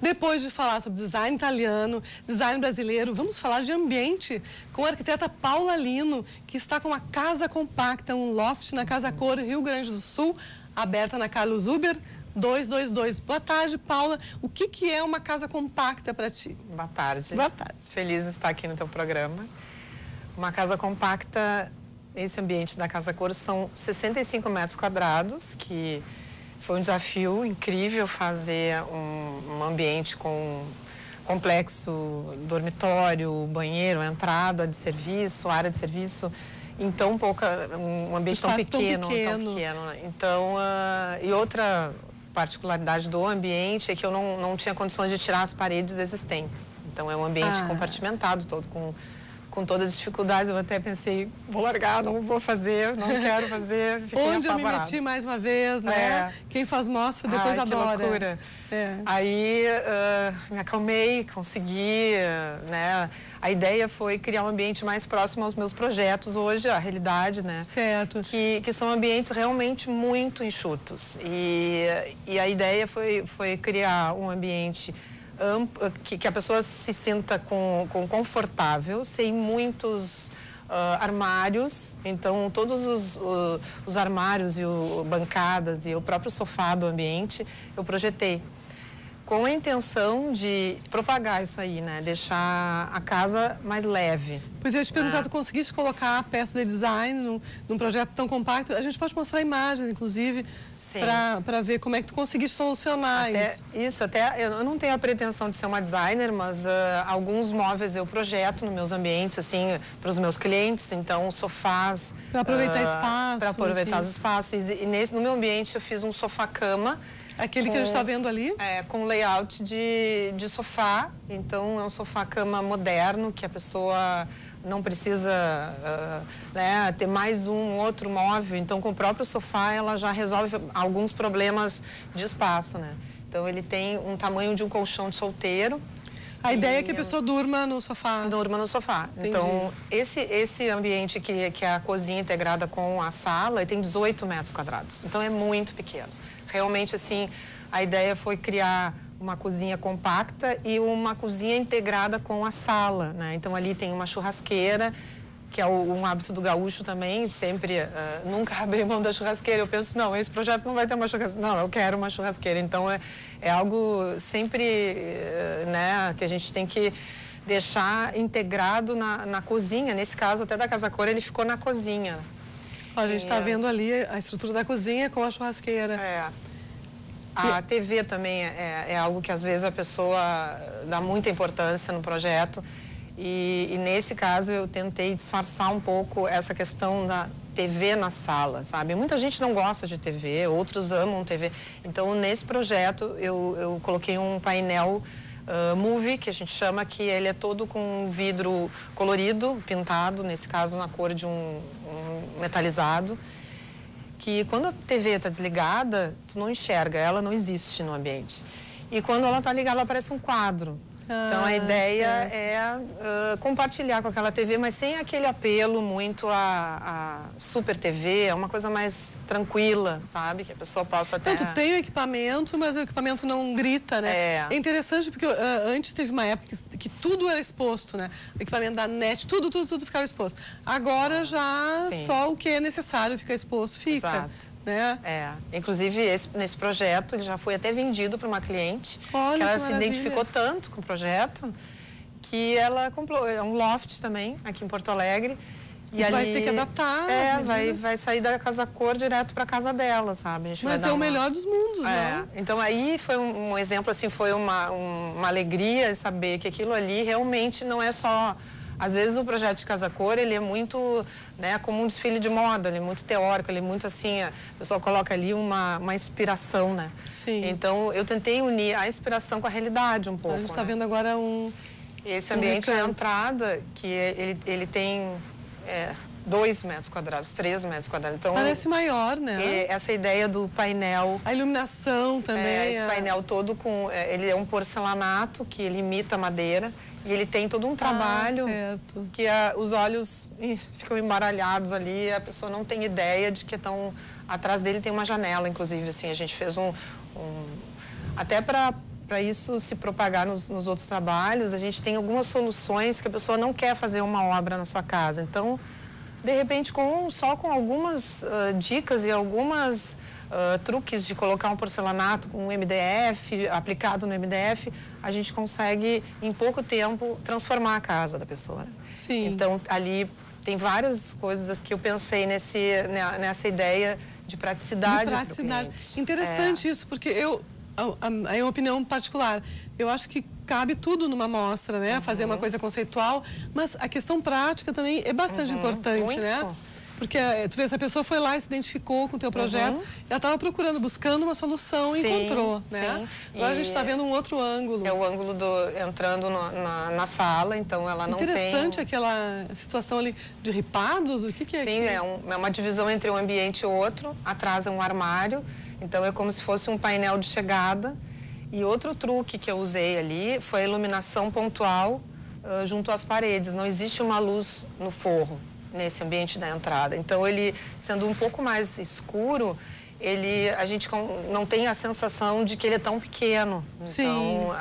Depois de falar sobre design italiano, design brasileiro, vamos falar de ambiente com a arquiteta Paula Lino, que está com uma casa compacta, um loft na Casa Cor, Rio Grande do Sul, aberta na Carlos Huber 222. Boa tarde, Paula. O que é uma casa compacta para ti? Boa tarde. Boa tarde. Feliz de estar aqui no teu programa. Uma casa compacta esse ambiente da Casa Cor são 65 metros quadrados, que foi um desafio incrível fazer um ambiente com complexo, dormitório, banheiro, entrada de serviço, área de serviço, em tão pouca, um ambiente tão pequeno. Então, e outra particularidade do ambiente é que eu não tinha condições de tirar as paredes existentes. Então, é um ambiente compartimentado, todo com todas as dificuldades. Eu até pensei, vou largar, não vou fazer, não quero fazer. Onde eu me meti mais uma vez, né? Quem faz mostra, depois adora. Que loucura. Aí me acalmei, consegui, né? A ideia foi criar um ambiente mais próximo aos meus projetos hoje, a realidade, né? Certo. Que são ambientes realmente muito enxutos. E a ideia foi criar um ambiente amplo, que a pessoa se sinta confortável, sem muitos armários. Então, todos os armários e bancadas e o próprio sofá do ambiente, eu projetei com a intenção de propagar isso aí, né? Deixar a casa mais leve. Pois eu ia te perguntar, tu conseguiste colocar a peça de design num projeto tão compacto? A gente pode mostrar imagens, inclusive, para ver como é que tu conseguiste solucionar isso. Eu não tenho a pretensão de ser uma designer, mas alguns móveis eu projeto nos meus ambientes, assim, para os meus clientes. Então, sofás... Para aproveitar espaço. Para aproveitar os espaços. E no meu ambiente eu fiz um sofá-cama. Aquele que a gente está vendo ali? Com layout de sofá. Então, é um sofá-cama moderno, que a pessoa não precisa ter mais outro móvel. Então, com o próprio sofá, ela já resolve alguns problemas de espaço, né? Então, ele tem um tamanho de um colchão de solteiro. A ideia é que a pessoa durma no sofá. Durma no sofá. Entendi. Então, esse ambiente que é a cozinha integrada com a sala, tem 18 metros quadrados. Então, é muito pequeno. Realmente, assim, a ideia foi criar uma cozinha compacta e uma cozinha integrada com a sala, né? Então, ali tem uma churrasqueira, que é um hábito do gaúcho também, sempre, nunca abrir mão da churrasqueira. Eu penso, não, esse projeto não vai ter uma churrasqueira. Não, eu quero uma churrasqueira. Então, é algo sempre, né, que a gente tem que deixar integrado na cozinha. Nesse caso, até da Casa Cor, ele ficou na cozinha. Olha, a gente está vendo ali a estrutura da cozinha com a churrasqueira. A TV também é algo que às vezes a pessoa dá muita importância no projeto. E nesse caso eu tentei disfarçar um pouco essa questão da TV na sala, sabe? Muita gente não gosta de TV, outros amam TV. Então, nesse projeto eu coloquei um painel movie, que a gente chama, que ele é todo com vidro colorido, pintado, nesse caso na cor de um metalizado, que quando a TV está desligada, tu não enxerga, ela não existe no ambiente. E quando ela está ligada, ela parece um quadro. Então, a ideia é compartilhar com aquela TV, mas sem aquele apelo muito a super TV, é uma coisa mais tranquila, sabe? Que a pessoa possa até... Então, tu tem o equipamento, mas o equipamento não grita, né? É interessante porque antes teve uma época que tudo era exposto, né? O equipamento da NET, tudo ficava exposto. Agora já só o que é necessário ficar exposto, fica. Exato. Né? Inclusive nesse projeto ele já foi até vendido para uma cliente. Olha, que ela que se maravilha. identificou tanto com o projeto que ela comprou. É um loft também aqui em Porto Alegre. E ali vai ter que adaptar. Vai sair da Casa Cor direto para a casa dela, sabe? A gente Mas vai é o melhor dos mundos, né? Então aí foi um exemplo, assim, foi uma alegria saber que aquilo ali realmente não é só... Às vezes o projeto de Casa Cor, ele é muito, né, como um desfile de moda, ele é muito teórico, ele é muito assim, a pessoa coloca ali uma inspiração, né? Sim. Então, eu tentei unir a inspiração com a realidade um pouco. A gente está vendo agora Esse ambiente é a entrada, que ele tem 2 metros quadrados, 3 metros quadrados. Então, parece maior, né? Essa ideia do painel... A iluminação também. Esse painel todo com... ele é um porcelanato que ele imita madeira. E ele tem todo um trabalho que os olhos ficam embaralhados ali, a pessoa não tem ideia de que estão... Atrás dele tem uma janela, inclusive, assim, a gente fez até para isso se propagar nos outros trabalhos, a gente tem algumas soluções que a pessoa não quer fazer uma obra na sua casa. Então, de repente, só com algumas dicas e algumas... truques de colocar um porcelanato com um MDF, aplicado no MDF, a gente consegue, em pouco tempo, transformar a casa da pessoa. Sim. Então, ali, tem várias coisas que eu pensei nessa ideia de praticidade. Interessante isso, porque é uma opinião particular. Eu acho que cabe tudo numa mostra, né? Fazer uma coisa conceitual, mas a questão prática também é bastante importante, né? Porque tu vê, essa pessoa foi lá e se identificou com o teu projeto, ela estava procurando, buscando uma solução e encontrou, né? Agora a gente está vendo um outro ângulo. É o ângulo entrando na sala, então ela não tem... Interessante aquela situação ali de ripados, o que é? Sim, é uma divisão entre um ambiente e outro, atrás é um armário, então é como se fosse um painel de chegada. E outro truque que eu usei ali foi a iluminação pontual junto às paredes, não existe uma luz no forro nesse ambiente da entrada. Então, ele, sendo um pouco mais escuro, a gente não tem a sensação de que ele é tão pequeno. Sim. Então,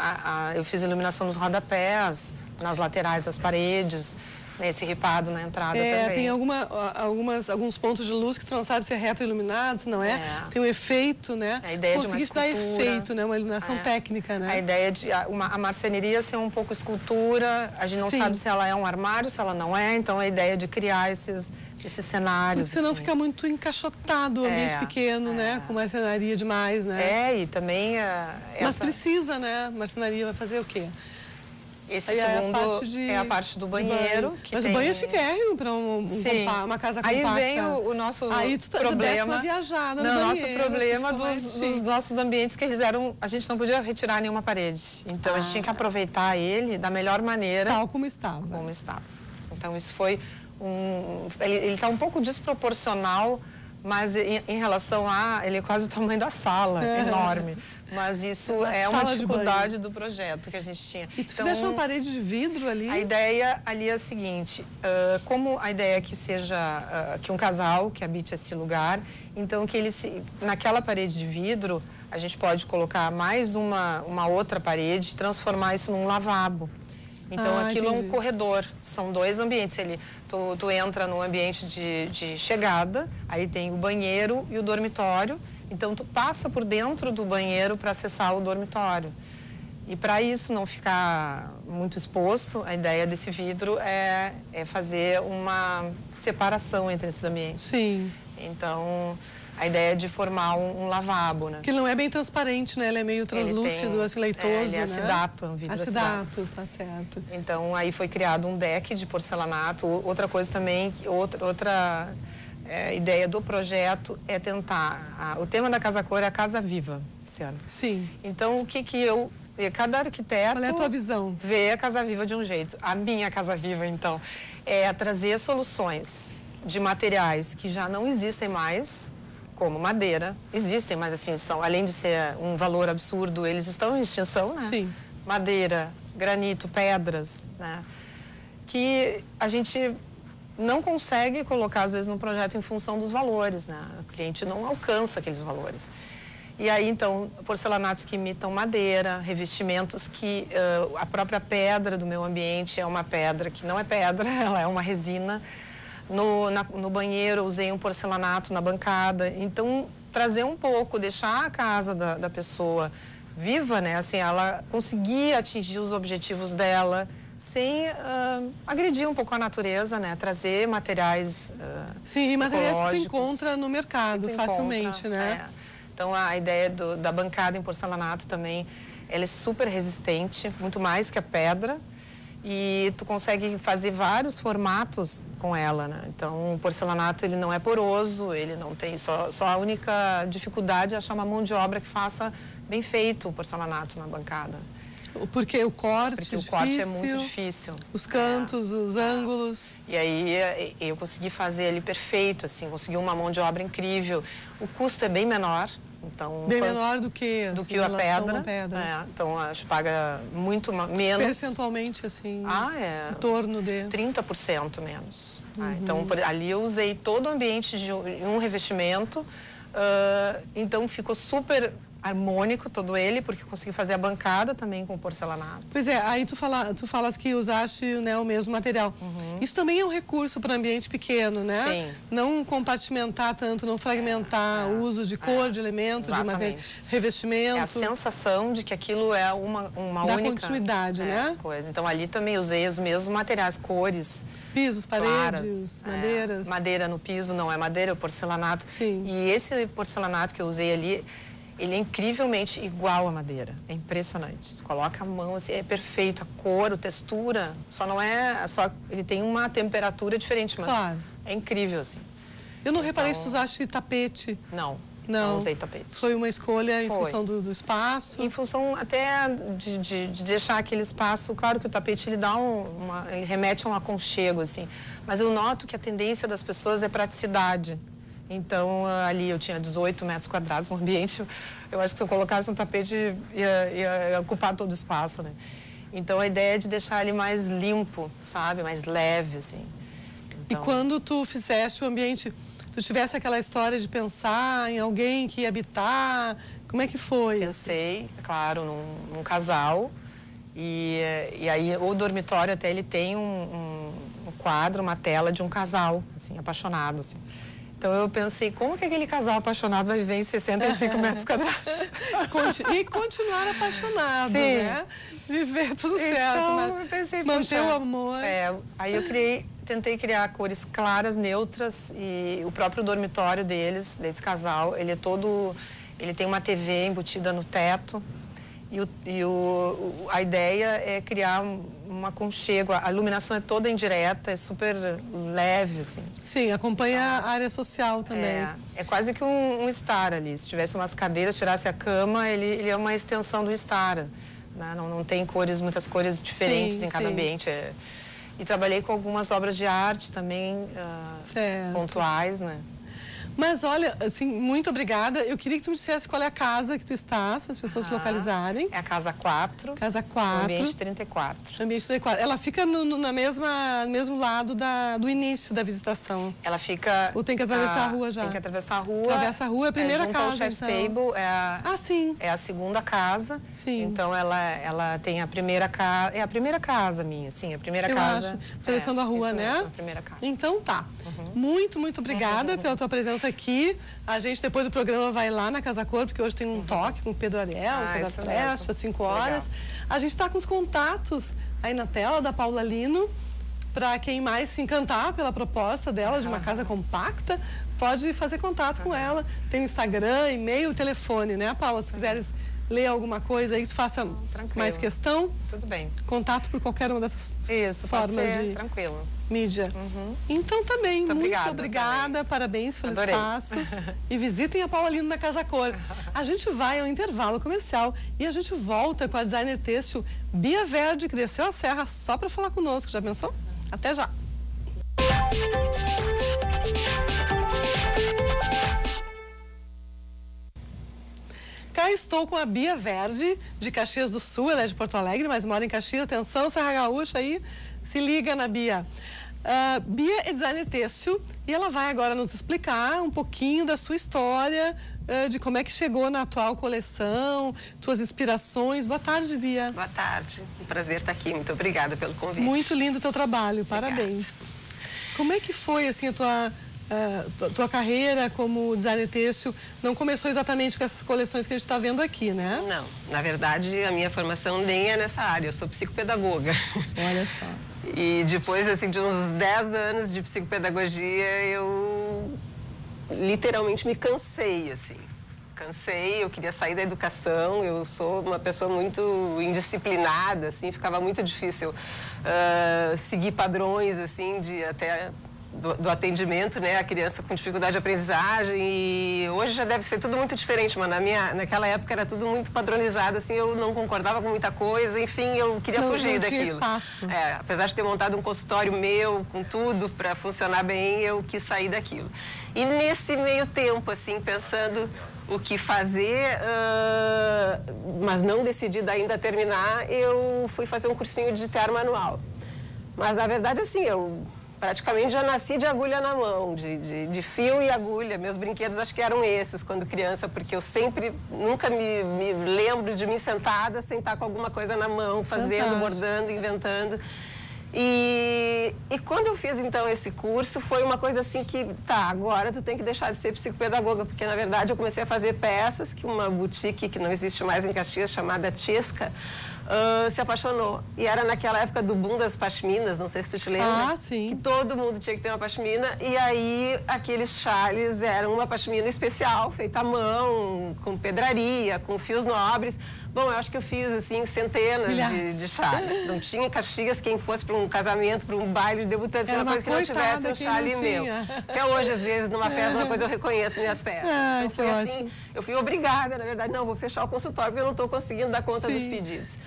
eu fiz iluminação nos rodapés, nas laterais das paredes, nesse ripado na entrada também. Tem alguns pontos de luz que tu não sabe se é reto iluminado, se não é. Tem um efeito, né? A ideia de uma escultura. Dar efeito, né? Uma iluminação técnica, né? A ideia de a marcenaria ser um pouco escultura, a gente não sabe se ela é um armário, se ela não é, então a ideia de criar esses cenários. Porque senão fica muito encaixotado o ambiente pequeno, né? Com marcenaria demais, né? E também... Mas precisa, né? Marcenaria vai fazer o quê? Esse segundo é a parte do banheiro. Mas o banheiro é chiquérrimo para uma casa compacta. Aí vem o nosso problema. Uma viajada no nosso problema dos nossos ambientes que a gente não podia retirar nenhuma parede. Então a gente tinha que aproveitar ele da melhor maneira. Tal como estava. Então isso foi ele está um pouco desproporcional, mas em relação ele é quase o tamanho da sala, enorme. Mas isso é uma dificuldade do projeto que a gente tinha. E tu fizeste uma parede de vidro ali? A ideia ali é a seguinte, como a ideia é que seja que um casal que habite esse lugar, então que naquela parede de vidro a gente pode colocar mais uma outra parede e transformar isso num lavabo. Então aquilo é um corredor, são dois ambientes. Tu entra no ambiente de chegada, aí tem o banheiro e o dormitório. Então, tu passa por dentro do banheiro para acessar o dormitório. E para isso não ficar muito exposto, a ideia desse vidro é fazer uma separação entre esses ambientes. Sim. Então, a ideia é de formar um lavabo, né? Que não é bem transparente, né? Ele é meio translúcido, assim, leitoso, ele é acidato, um vidro acidato. Tá certo. Então, aí foi criado um deck de porcelanato. Outra coisa também, outra ideia do projeto é tentar... o tema da Casa Cor é a casa viva esse ano. Sim. Então, o que eu... Cada arquiteto... Qual é a tua visão? Vê a casa viva de um jeito. A minha casa viva, então, é trazer soluções de materiais que já não existem mais, como madeira. Existem, mas assim, além de ser um valor absurdo, eles estão em extinção, né? Sim. Madeira, granito, pedras, né? Que a gente não consegue colocar, às vezes, no projeto em função dos valores, né? O cliente não alcança aqueles valores. E aí, então, porcelanatos que imitam madeira, revestimentos que... a própria pedra do meu ambiente é uma pedra que não é pedra, ela é uma resina. No banheiro, eu usei um porcelanato na bancada. Então, trazer um pouco, deixar a casa da pessoa viva, né? Assim, ela conseguir atingir os objetivos dela sem agredir um pouco a natureza, né? Trazer materiais Sim, materiais que tu encontra no mercado facilmente, né? Então, a ideia da bancada em porcelanato também, ela é super resistente, muito mais que a pedra. E tu consegue fazer vários formatos com ela, né? Então, o porcelanato, ele não é poroso, ele não tem... Só a única dificuldade é achar uma mão de obra que faça bem feito o porcelanato na bancada. Porque o corte é muito difícil. Os cantos, os ângulos. E aí eu consegui fazer ele perfeito, assim, consegui uma mão de obra incrível. O custo é bem menor. Então, bem menor do que a pedra. Então, a gente paga muito menos. Percentualmente, assim, em torno de... 30% menos. Então, ali eu usei todo o ambiente de um revestimento. Então, ficou super harmônico todo ele, porque consegui fazer a bancada também com porcelanato. Pois é, aí tu falas que usaste, né, o mesmo material. Isso também é um recurso para ambiente pequeno, né? Sim. Não compartimentar tanto, não fragmentar o uso de cor, de elemento, Exatamente. revestimento. É a sensação de que aquilo é uma Da única continuidade, né? coisa. Então ali também usei os mesmos materiais, cores. Pisos, paredes, claras, madeiras. Madeira no piso, não é madeira, é porcelanato. Sim. E esse porcelanato que eu usei ali, ele é incrivelmente igual à madeira. É impressionante. Coloca a mão, assim, é perfeito. A cor, a textura, só não é... ele tem uma temperatura diferente, mas claro. é incrível, assim. Eu não reparei se tu usaste tapete. Não usei tapete. Foi uma escolha em função do espaço? Em função até de deixar aquele espaço... Claro que o tapete, ele dá ele remete a um aconchego, assim. Mas eu noto que a tendência das pessoas é praticidade. Então, ali eu tinha 18 metros quadrados no ambiente. Eu acho que se eu colocasse um tapete, ia ocupar todo o espaço, né? Então, a ideia é de deixar ele mais limpo, sabe? Mais leve, assim. Então... E quando tu fizeste o ambiente, tu tivesse aquela história de pensar em alguém que ia habitar, como é que foi? Pensei, claro, num casal. E aí, o dormitório até, ele tem um quadro, uma tela de um casal, assim, apaixonado, assim. Então, eu pensei, como que aquele casal apaixonado vai viver em 65 metros quadrados? E continuar apaixonado, sim, né? Viver tudo certo. Então, eu pensei, manter o amor. Aí eu tentei criar cores claras, neutras, e o próprio dormitório desse casal, ele tem uma TV embutida no teto. A ideia é criar um aconchego. A iluminação é toda indireta, é super leve, assim. Sim, acompanha a área social também. É quase que um estar ali. Se tivesse umas cadeiras, tirasse a cama, ele é uma extensão do estar. Né? Não tem muitas cores diferentes em cada ambiente. E trabalhei com algumas obras de arte também, pontuais, né? Mas olha, assim, muito obrigada. Eu queria que tu me dissesse qual é a casa que tu está, se as pessoas se localizarem. É a Casa 4. Casa 4. Ambiente 34. Ambiente 34. Ela fica no mesmo lado do início da visitação. Ela fica... Ou tem que atravessar a rua já? Tem que atravessar a rua. Atravessa a rua, é a primeira junto casa, ao Chef's então. Table. Sim. É a segunda casa. Sim. Então, ela tem a primeira casa... É a primeira casa minha, sim. A primeira casa. Acho. Atravessando a rua, né? Mesmo, a primeira casa. Então, tá. Muito, muito obrigada pela tua presença aqui. A gente, depois do programa, vai lá na Casa Cor, porque hoje tem um toque com o Pedro Ariel, às 5 horas. Legal. A gente está com os contatos aí na tela da Paula Lino. Para quem mais se encantar pela proposta dela de uma casa compacta, pode fazer contato com ela. Tem o Instagram, e-mail, telefone, né, Paula? Se quiseres ler alguma coisa aí que tu faça mais questão. Tudo bem. Contato por qualquer uma dessas formas de tranquilo. Mídia. Então, também, muito obrigada. Também. Parabéns pelo espaço. E visitem a Paula Lino na Casa Cor. A gente vai ao intervalo comercial e a gente volta com a designer têxtil Bia Verde, que desceu a serra só para falar conosco. Já pensou? Até já! Cá estou com a Bia Verde, de Caxias do Sul. Ela é de Porto Alegre, mas mora em Caxias. Atenção, Serra Gaúcha aí. Se liga na Bia. Bia é designer têxtil e ela vai agora nos explicar um pouquinho da sua história, de como é que chegou na atual coleção, suas inspirações. Boa tarde, Bia. Boa tarde. Um prazer estar aqui. Muito obrigada pelo convite. Muito lindo o teu trabalho. Parabéns. Como é que foi, assim, a tua carreira como designer têxtil? Não começou exatamente com essas coleções que a gente está vendo aqui, né? Não. Na verdade, a minha formação nem é nessa área. Eu sou psicopedagoga. Olha só. E depois, assim, de uns 10 anos de psicopedagogia, eu literalmente me cansei, assim. Eu queria sair da educação, eu sou uma pessoa muito indisciplinada, assim, ficava muito difícil seguir padrões, assim, do atendimento, né, a criança com dificuldade de aprendizagem. E hoje já deve ser tudo muito diferente, mas naquela época era tudo muito padronizado, assim, eu não concordava com muita coisa, enfim, eu queria fugir daquilo. Não tinha espaço. Apesar de ter montado um consultório meu, com tudo para funcionar bem, eu quis sair daquilo. E nesse meio tempo, assim, pensando o que fazer, mas não decidida ainda a terminar, eu fui fazer um cursinho de tear manual. Mas, na verdade, assim, eu praticamente já nasci de agulha na mão, de fio e agulha. Meus brinquedos acho que eram esses quando criança, porque eu sempre, nunca me lembro de mim sentada sem estar com alguma coisa na mão, fazendo, bordando, inventando. E quando eu fiz, então, esse curso, foi uma coisa assim que, tá, agora tu tem que deixar de ser psicopedagoga, porque, na verdade, eu comecei a fazer peças que uma boutique que não existe mais em Caxias, chamada Tisca, se apaixonou. E era naquela época do boom das pashminas, não sei se tu te lembra. Ah, sim. Que todo mundo tinha que ter uma pashmina. E aí, aqueles chales eram uma pashmina especial, feita à mão, com pedraria, com fios nobres. Bom, eu acho que eu fiz, assim, centenas de chales. Não tinha em Caxias quem fosse para um casamento, para um baile de debutantes, uma coisa que não tivesse um chale meu. Até hoje, às vezes, numa festa, uma coisa eu reconheço minhas peças. Então, foi assim, eu fui obrigada, na verdade, não, vou fechar o consultório porque eu não estou conseguindo dar conta dos pedidos.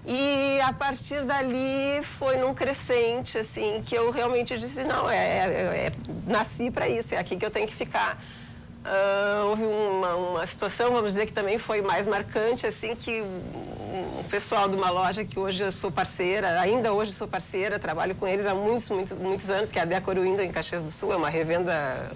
E a partir dali foi num crescente, assim, que eu realmente disse, não, nasci para isso, é aqui que eu tenho que ficar. Houve uma situação, vamos dizer, que também foi mais marcante, assim, que o pessoal de uma loja que hoje eu sou parceira, ainda hoje sou parceira, trabalho com eles há muitos anos, que é a Deco Uruinda, em Caxias do Sul, é uma revenda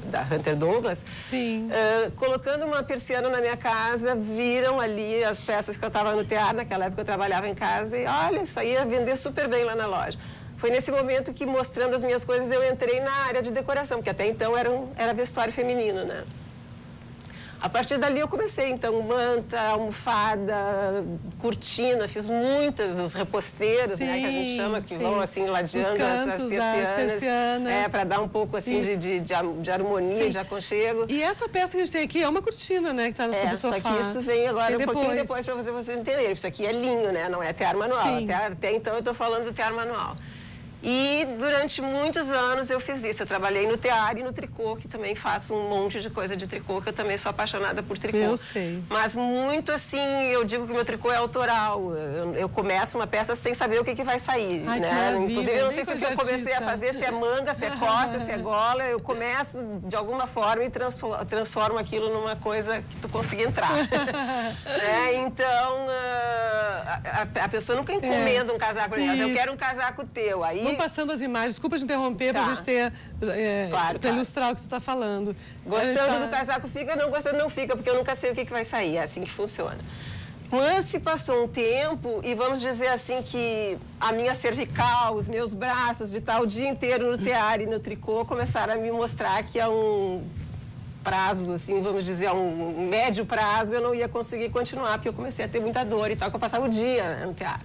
da Hunter Douglas. Sim. Colocando uma persiana na minha casa, viram ali as peças que eu estava no teatro, naquela época eu trabalhava em casa, e olha, isso aí ia vender super bem lá na loja. Foi nesse momento que, mostrando as minhas coisas, eu entrei na área de decoração, porque até então era vestuário feminino, né? A partir dali eu comecei, então, manta, almofada, cortina, fiz muitas dos reposteiros, né, que a gente chama, que vão assim ladeando as persianas. Para dar um pouco assim de harmonia, de aconchego. E essa peça que a gente tem aqui é uma cortina, né, que está no sobre o sofá. Só que isso vem agora um pouquinho depois para vocês entenderem. Isso aqui é linho, né, não é tear manual. Até então eu estou falando do tear manual. E durante muitos anos eu fiz isso. Eu trabalhei no tear e no tricô, que também faço um monte de coisa de tricô, que eu também sou apaixonada por tricô. Eu sei. Mas muito assim, eu digo que o meu tricô é autoral. Eu começo uma peça sem saber o que vai sair. Ai, né? Inclusive, eu não sei se o que eu comecei a fazer, se é manga, se é costa, se é gola. Eu começo de alguma forma e transformo aquilo numa coisa que tu consiga entrar. Então, a pessoa nunca encomenda um casaco. Eu quero um casaco teu. Aí vamos passando as imagens, desculpa te interromper, para a gente ter, para ilustrar o que tu está falando. Gostando do casaco fica, não gostando não fica, porque eu nunca sei o que vai sair, é assim que funciona. Mas se passou um tempo, e vamos dizer assim que a minha cervical, os meus braços, de estar o dia inteiro no tear e no tricô, começaram a me mostrar que a um prazo, assim, vamos dizer, a um médio prazo, eu não ia conseguir continuar, porque eu comecei a ter muita dor e tal, que eu passava o dia no tear.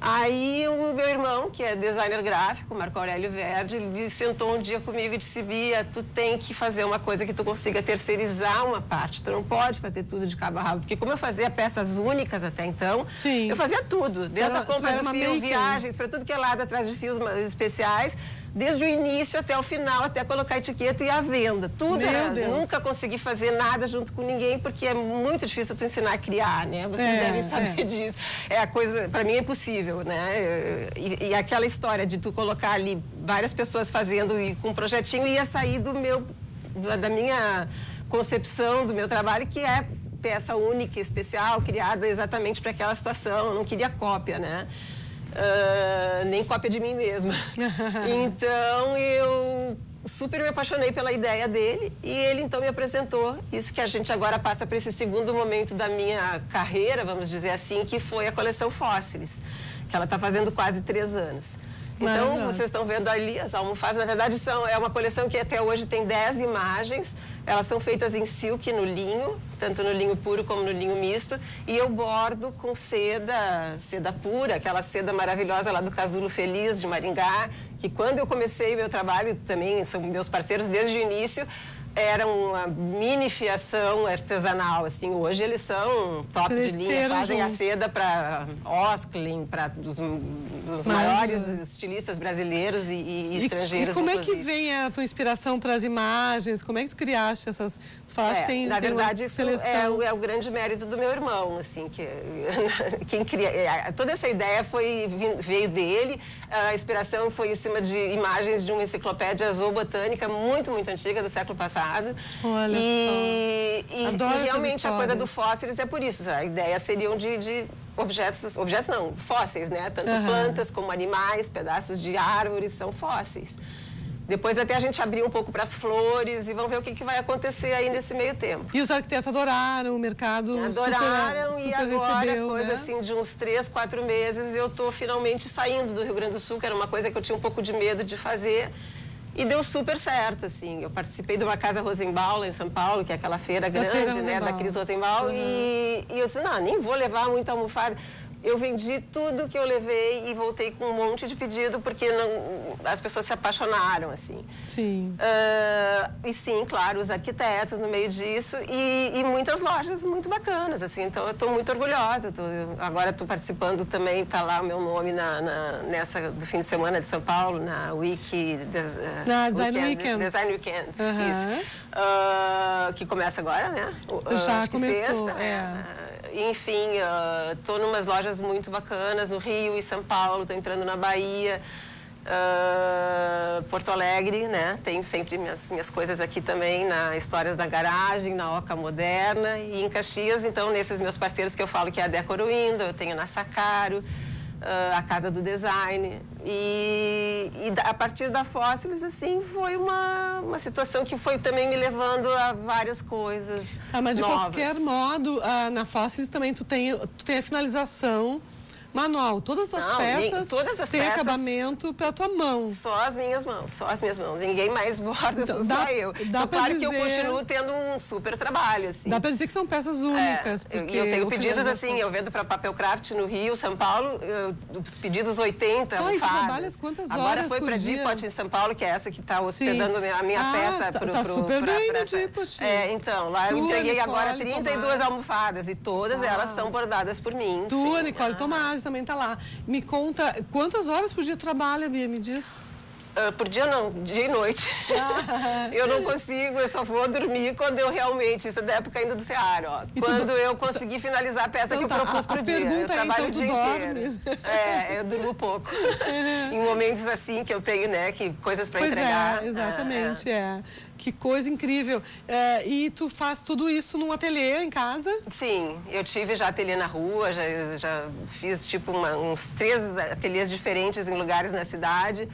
Aí o meu irmão, que é designer gráfico, Marco Aurélio Verde, ele sentou um dia comigo e disse, Bia, tu tem que fazer uma coisa que tu consiga terceirizar uma parte, tu não pode fazer tudo de cabo a rabo, porque como eu fazia peças únicas até então, eu fazia tudo, desde a compra do fio, viagens, para tudo que é lado atrás de fios especiais, desde o início até o final, até colocar a etiqueta e a venda. Tudo era. Nunca consegui fazer nada junto com ninguém, porque é muito difícil tu ensinar a criar, né? Vocês devem saber disso. É a coisa, para mim é impossível, né? E aquela história de tu colocar ali várias pessoas fazendo e com um projetinho ia sair da minha concepção, do meu trabalho, que é peça única, especial, criada exatamente para aquela situação. Eu não queria cópia, né? Nem cópia de mim mesma. Então, eu super me apaixonei pela ideia dele e ele, então, me apresentou isso que a gente agora passa para esse segundo momento da minha carreira, vamos dizer assim, que foi a coleção Fósseis, que ela está fazendo quase 3 anos. Então, vocês estão vendo ali as almofadas, na verdade, é uma coleção que até hoje tem 10 imagens. Elas são feitas em silk, no linho, tanto no linho puro como no linho misto. E eu bordo com seda pura, aquela seda maravilhosa lá do Casulo Feliz, de Maringá, que quando eu comecei meu trabalho, também são meus parceiros desde o início, era uma mini fiação artesanal, assim. Hoje eles são top de linha, fazem a seda para Osklin, para os maiores estilistas brasileiros e estrangeiros, E como é que vem a tua inspiração para as imagens? Como é que tu criaste essas... Na verdade, isso é o grande mérito do meu irmão, assim, que quem cria... Toda essa ideia veio dele, a inspiração foi em cima de imagens de uma enciclopédia zoobotânica muito, muito antiga, do século passado, mercado. Olha só. Adoro e realmente essas a coisa do histórias. fósseis é por isso. A ideia seriam de objetos não, fósseis, né? Tanto plantas como animais, pedaços de árvores são fósseis. Depois até a gente abrir um pouco para as flores e vamos ver o que vai acontecer aí nesse meio tempo. E os arquitetos adoraram, o mercado adoraram super e agora, recebeu, coisa né? assim, de uns 3, 4 meses, eu tô finalmente saindo do Rio Grande do Sul, que era uma coisa que eu tinha um pouco de medo de fazer. E deu super certo, assim. Eu participei de uma Casa Rosenbaum, lá em São Paulo, que é aquela feira grande, né, da Cris Rosenbaum. E eu disse, não, nem vou levar muita almofada. Eu vendi tudo que eu levei e voltei com um monte de pedido, porque as pessoas se apaixonaram, assim. Sim. E sim, claro, os arquitetos no meio disso e muitas lojas muito bacanas, assim. Então, eu estou muito orgulhosa. Agora estou participando também, está lá o meu nome nessa do fim de semana de São Paulo, na Wiki... Na Design Weekend. Design Weekend, isso. Que começa agora, né? Já começou, Enfim, estou em umas lojas muito bacanas no Rio e São Paulo, estou entrando na Bahia, Porto Alegre, né? Tenho sempre minhas coisas aqui também na Histórias da Garagem, na Oca Moderna e em Caxias. Então, nesses meus parceiros que eu falo que é a Decor Window, eu tenho na Sacaro, a Casa do Design. E a partir da Fósseis, assim, foi uma situação que foi também me levando a várias coisas Mas de novas. qualquer modo, na Fósseis também tu tem a finalização manual. Todas as tuas peças todas as têm peças, acabamento pela tua mão. Só as minhas mãos. Ninguém mais borda, Então, só eu. Então, claro que eu dizer... continuo tendo um super trabalho, assim. Dá para dizer que são peças únicas. Porque eu tenho pedidos, assim, eu vendo para Papel Craft no Rio, São Paulo, os pedidos 80 almofadas. Tu trabalhas quantas horas Agora foi para dia? Depot em São Paulo, que é essa que está hospedando a minha peça. Tá super bem no Depot. Então, lá eu entreguei Nicole, agora 32 almofadas e todas elas são bordadas por mim. Tu, Nicole Tomás, também tá lá. Me conta, quantas horas por dia trabalha, Bia? Me diz. Por dia não, dia e noite. Eu não consigo, eu só vou dormir quando eu realmente, isso é da época ainda do Seara, ó. Quando eu conseguir finalizar a peça que eu propus pro dia. Pergunta eu trabalho então, o dia dorme? inteiro. Eu durmo pouco. Em momentos assim que eu tenho, né, coisas para entregar. Exatamente, Que coisa incrível. E tu faz tudo isso num ateliê em casa? Sim, eu tive já ateliê na rua, já fiz tipo uns 3 ateliês diferentes em lugares na cidade.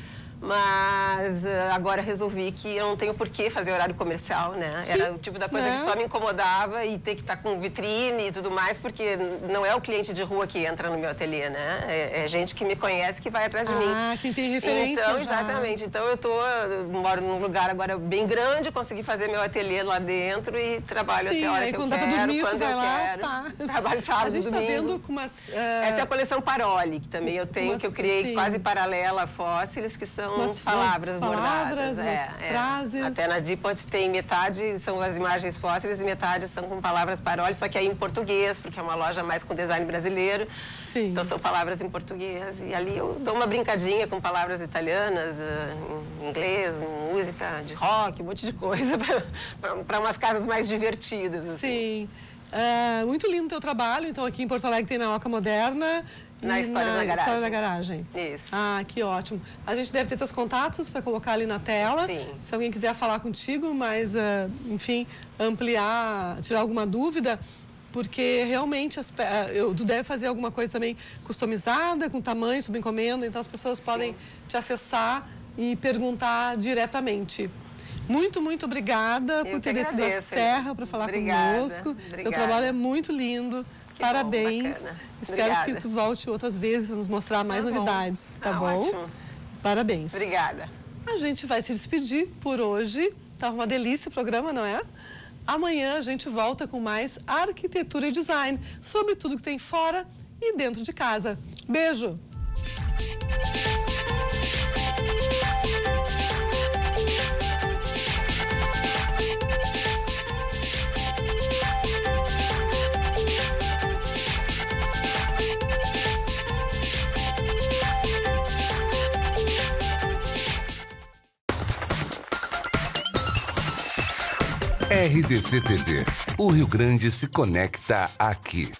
Mas agora resolvi que eu não tenho por que fazer horário comercial, né? Sim, era o tipo da coisa que só me incomodava e ter que estar com vitrine e tudo mais, porque não é o cliente de rua que entra no meu ateliê, né? É gente que me conhece que vai atrás de mim. Quem tem referência Então, já. exatamente. Então, eu moro num lugar agora bem grande, consegui fazer meu ateliê lá dentro e trabalho até a hora que eu quando dá quero, pra dormir, quando tu vai eu lá, quero. Trabalho sábado e domingo. A gente tá vendo com umas... Essa é a coleção Paroli, que também eu tenho, que eu criei quase paralela a Fósseis, que são palavras bordadas. Frases. Até na Depot tem metade são as imagens fósseis e metade são com palavras Paroli, só que aí em português, porque é uma loja mais com design brasileiro. Sim. Então são palavras em português. E ali eu dou uma brincadinha com palavras italianas, em inglês, em música de rock, um monte de coisa, para umas casas mais divertidas. Assim. Sim. Muito lindo o teu trabalho. Então, aqui em Porto Alegre tem na Oca Moderna. Na História da Garagem. Isso. Que ótimo. A gente deve ter teus contatos para colocar ali na tela. Sim. Se alguém quiser falar contigo, mas, enfim, ampliar, tirar alguma dúvida, porque realmente tu deve fazer alguma coisa também customizada, com tamanho, sob encomenda, então as pessoas podem te acessar e perguntar diretamente. Muito, muito obrigada por ter descido a serra para falar conosco. Teu trabalho é muito lindo. Parabéns. Bom, espero que tu volte outras vezes para nos mostrar mais novidades, tá bom? Ótimo. Parabéns. Obrigada. A gente vai se despedir por hoje. Tá uma delícia o programa, não é? Amanhã a gente volta com mais arquitetura e design, sobre tudo que tem fora e dentro de casa. Beijo! RDC TV. O Rio Grande se conecta aqui.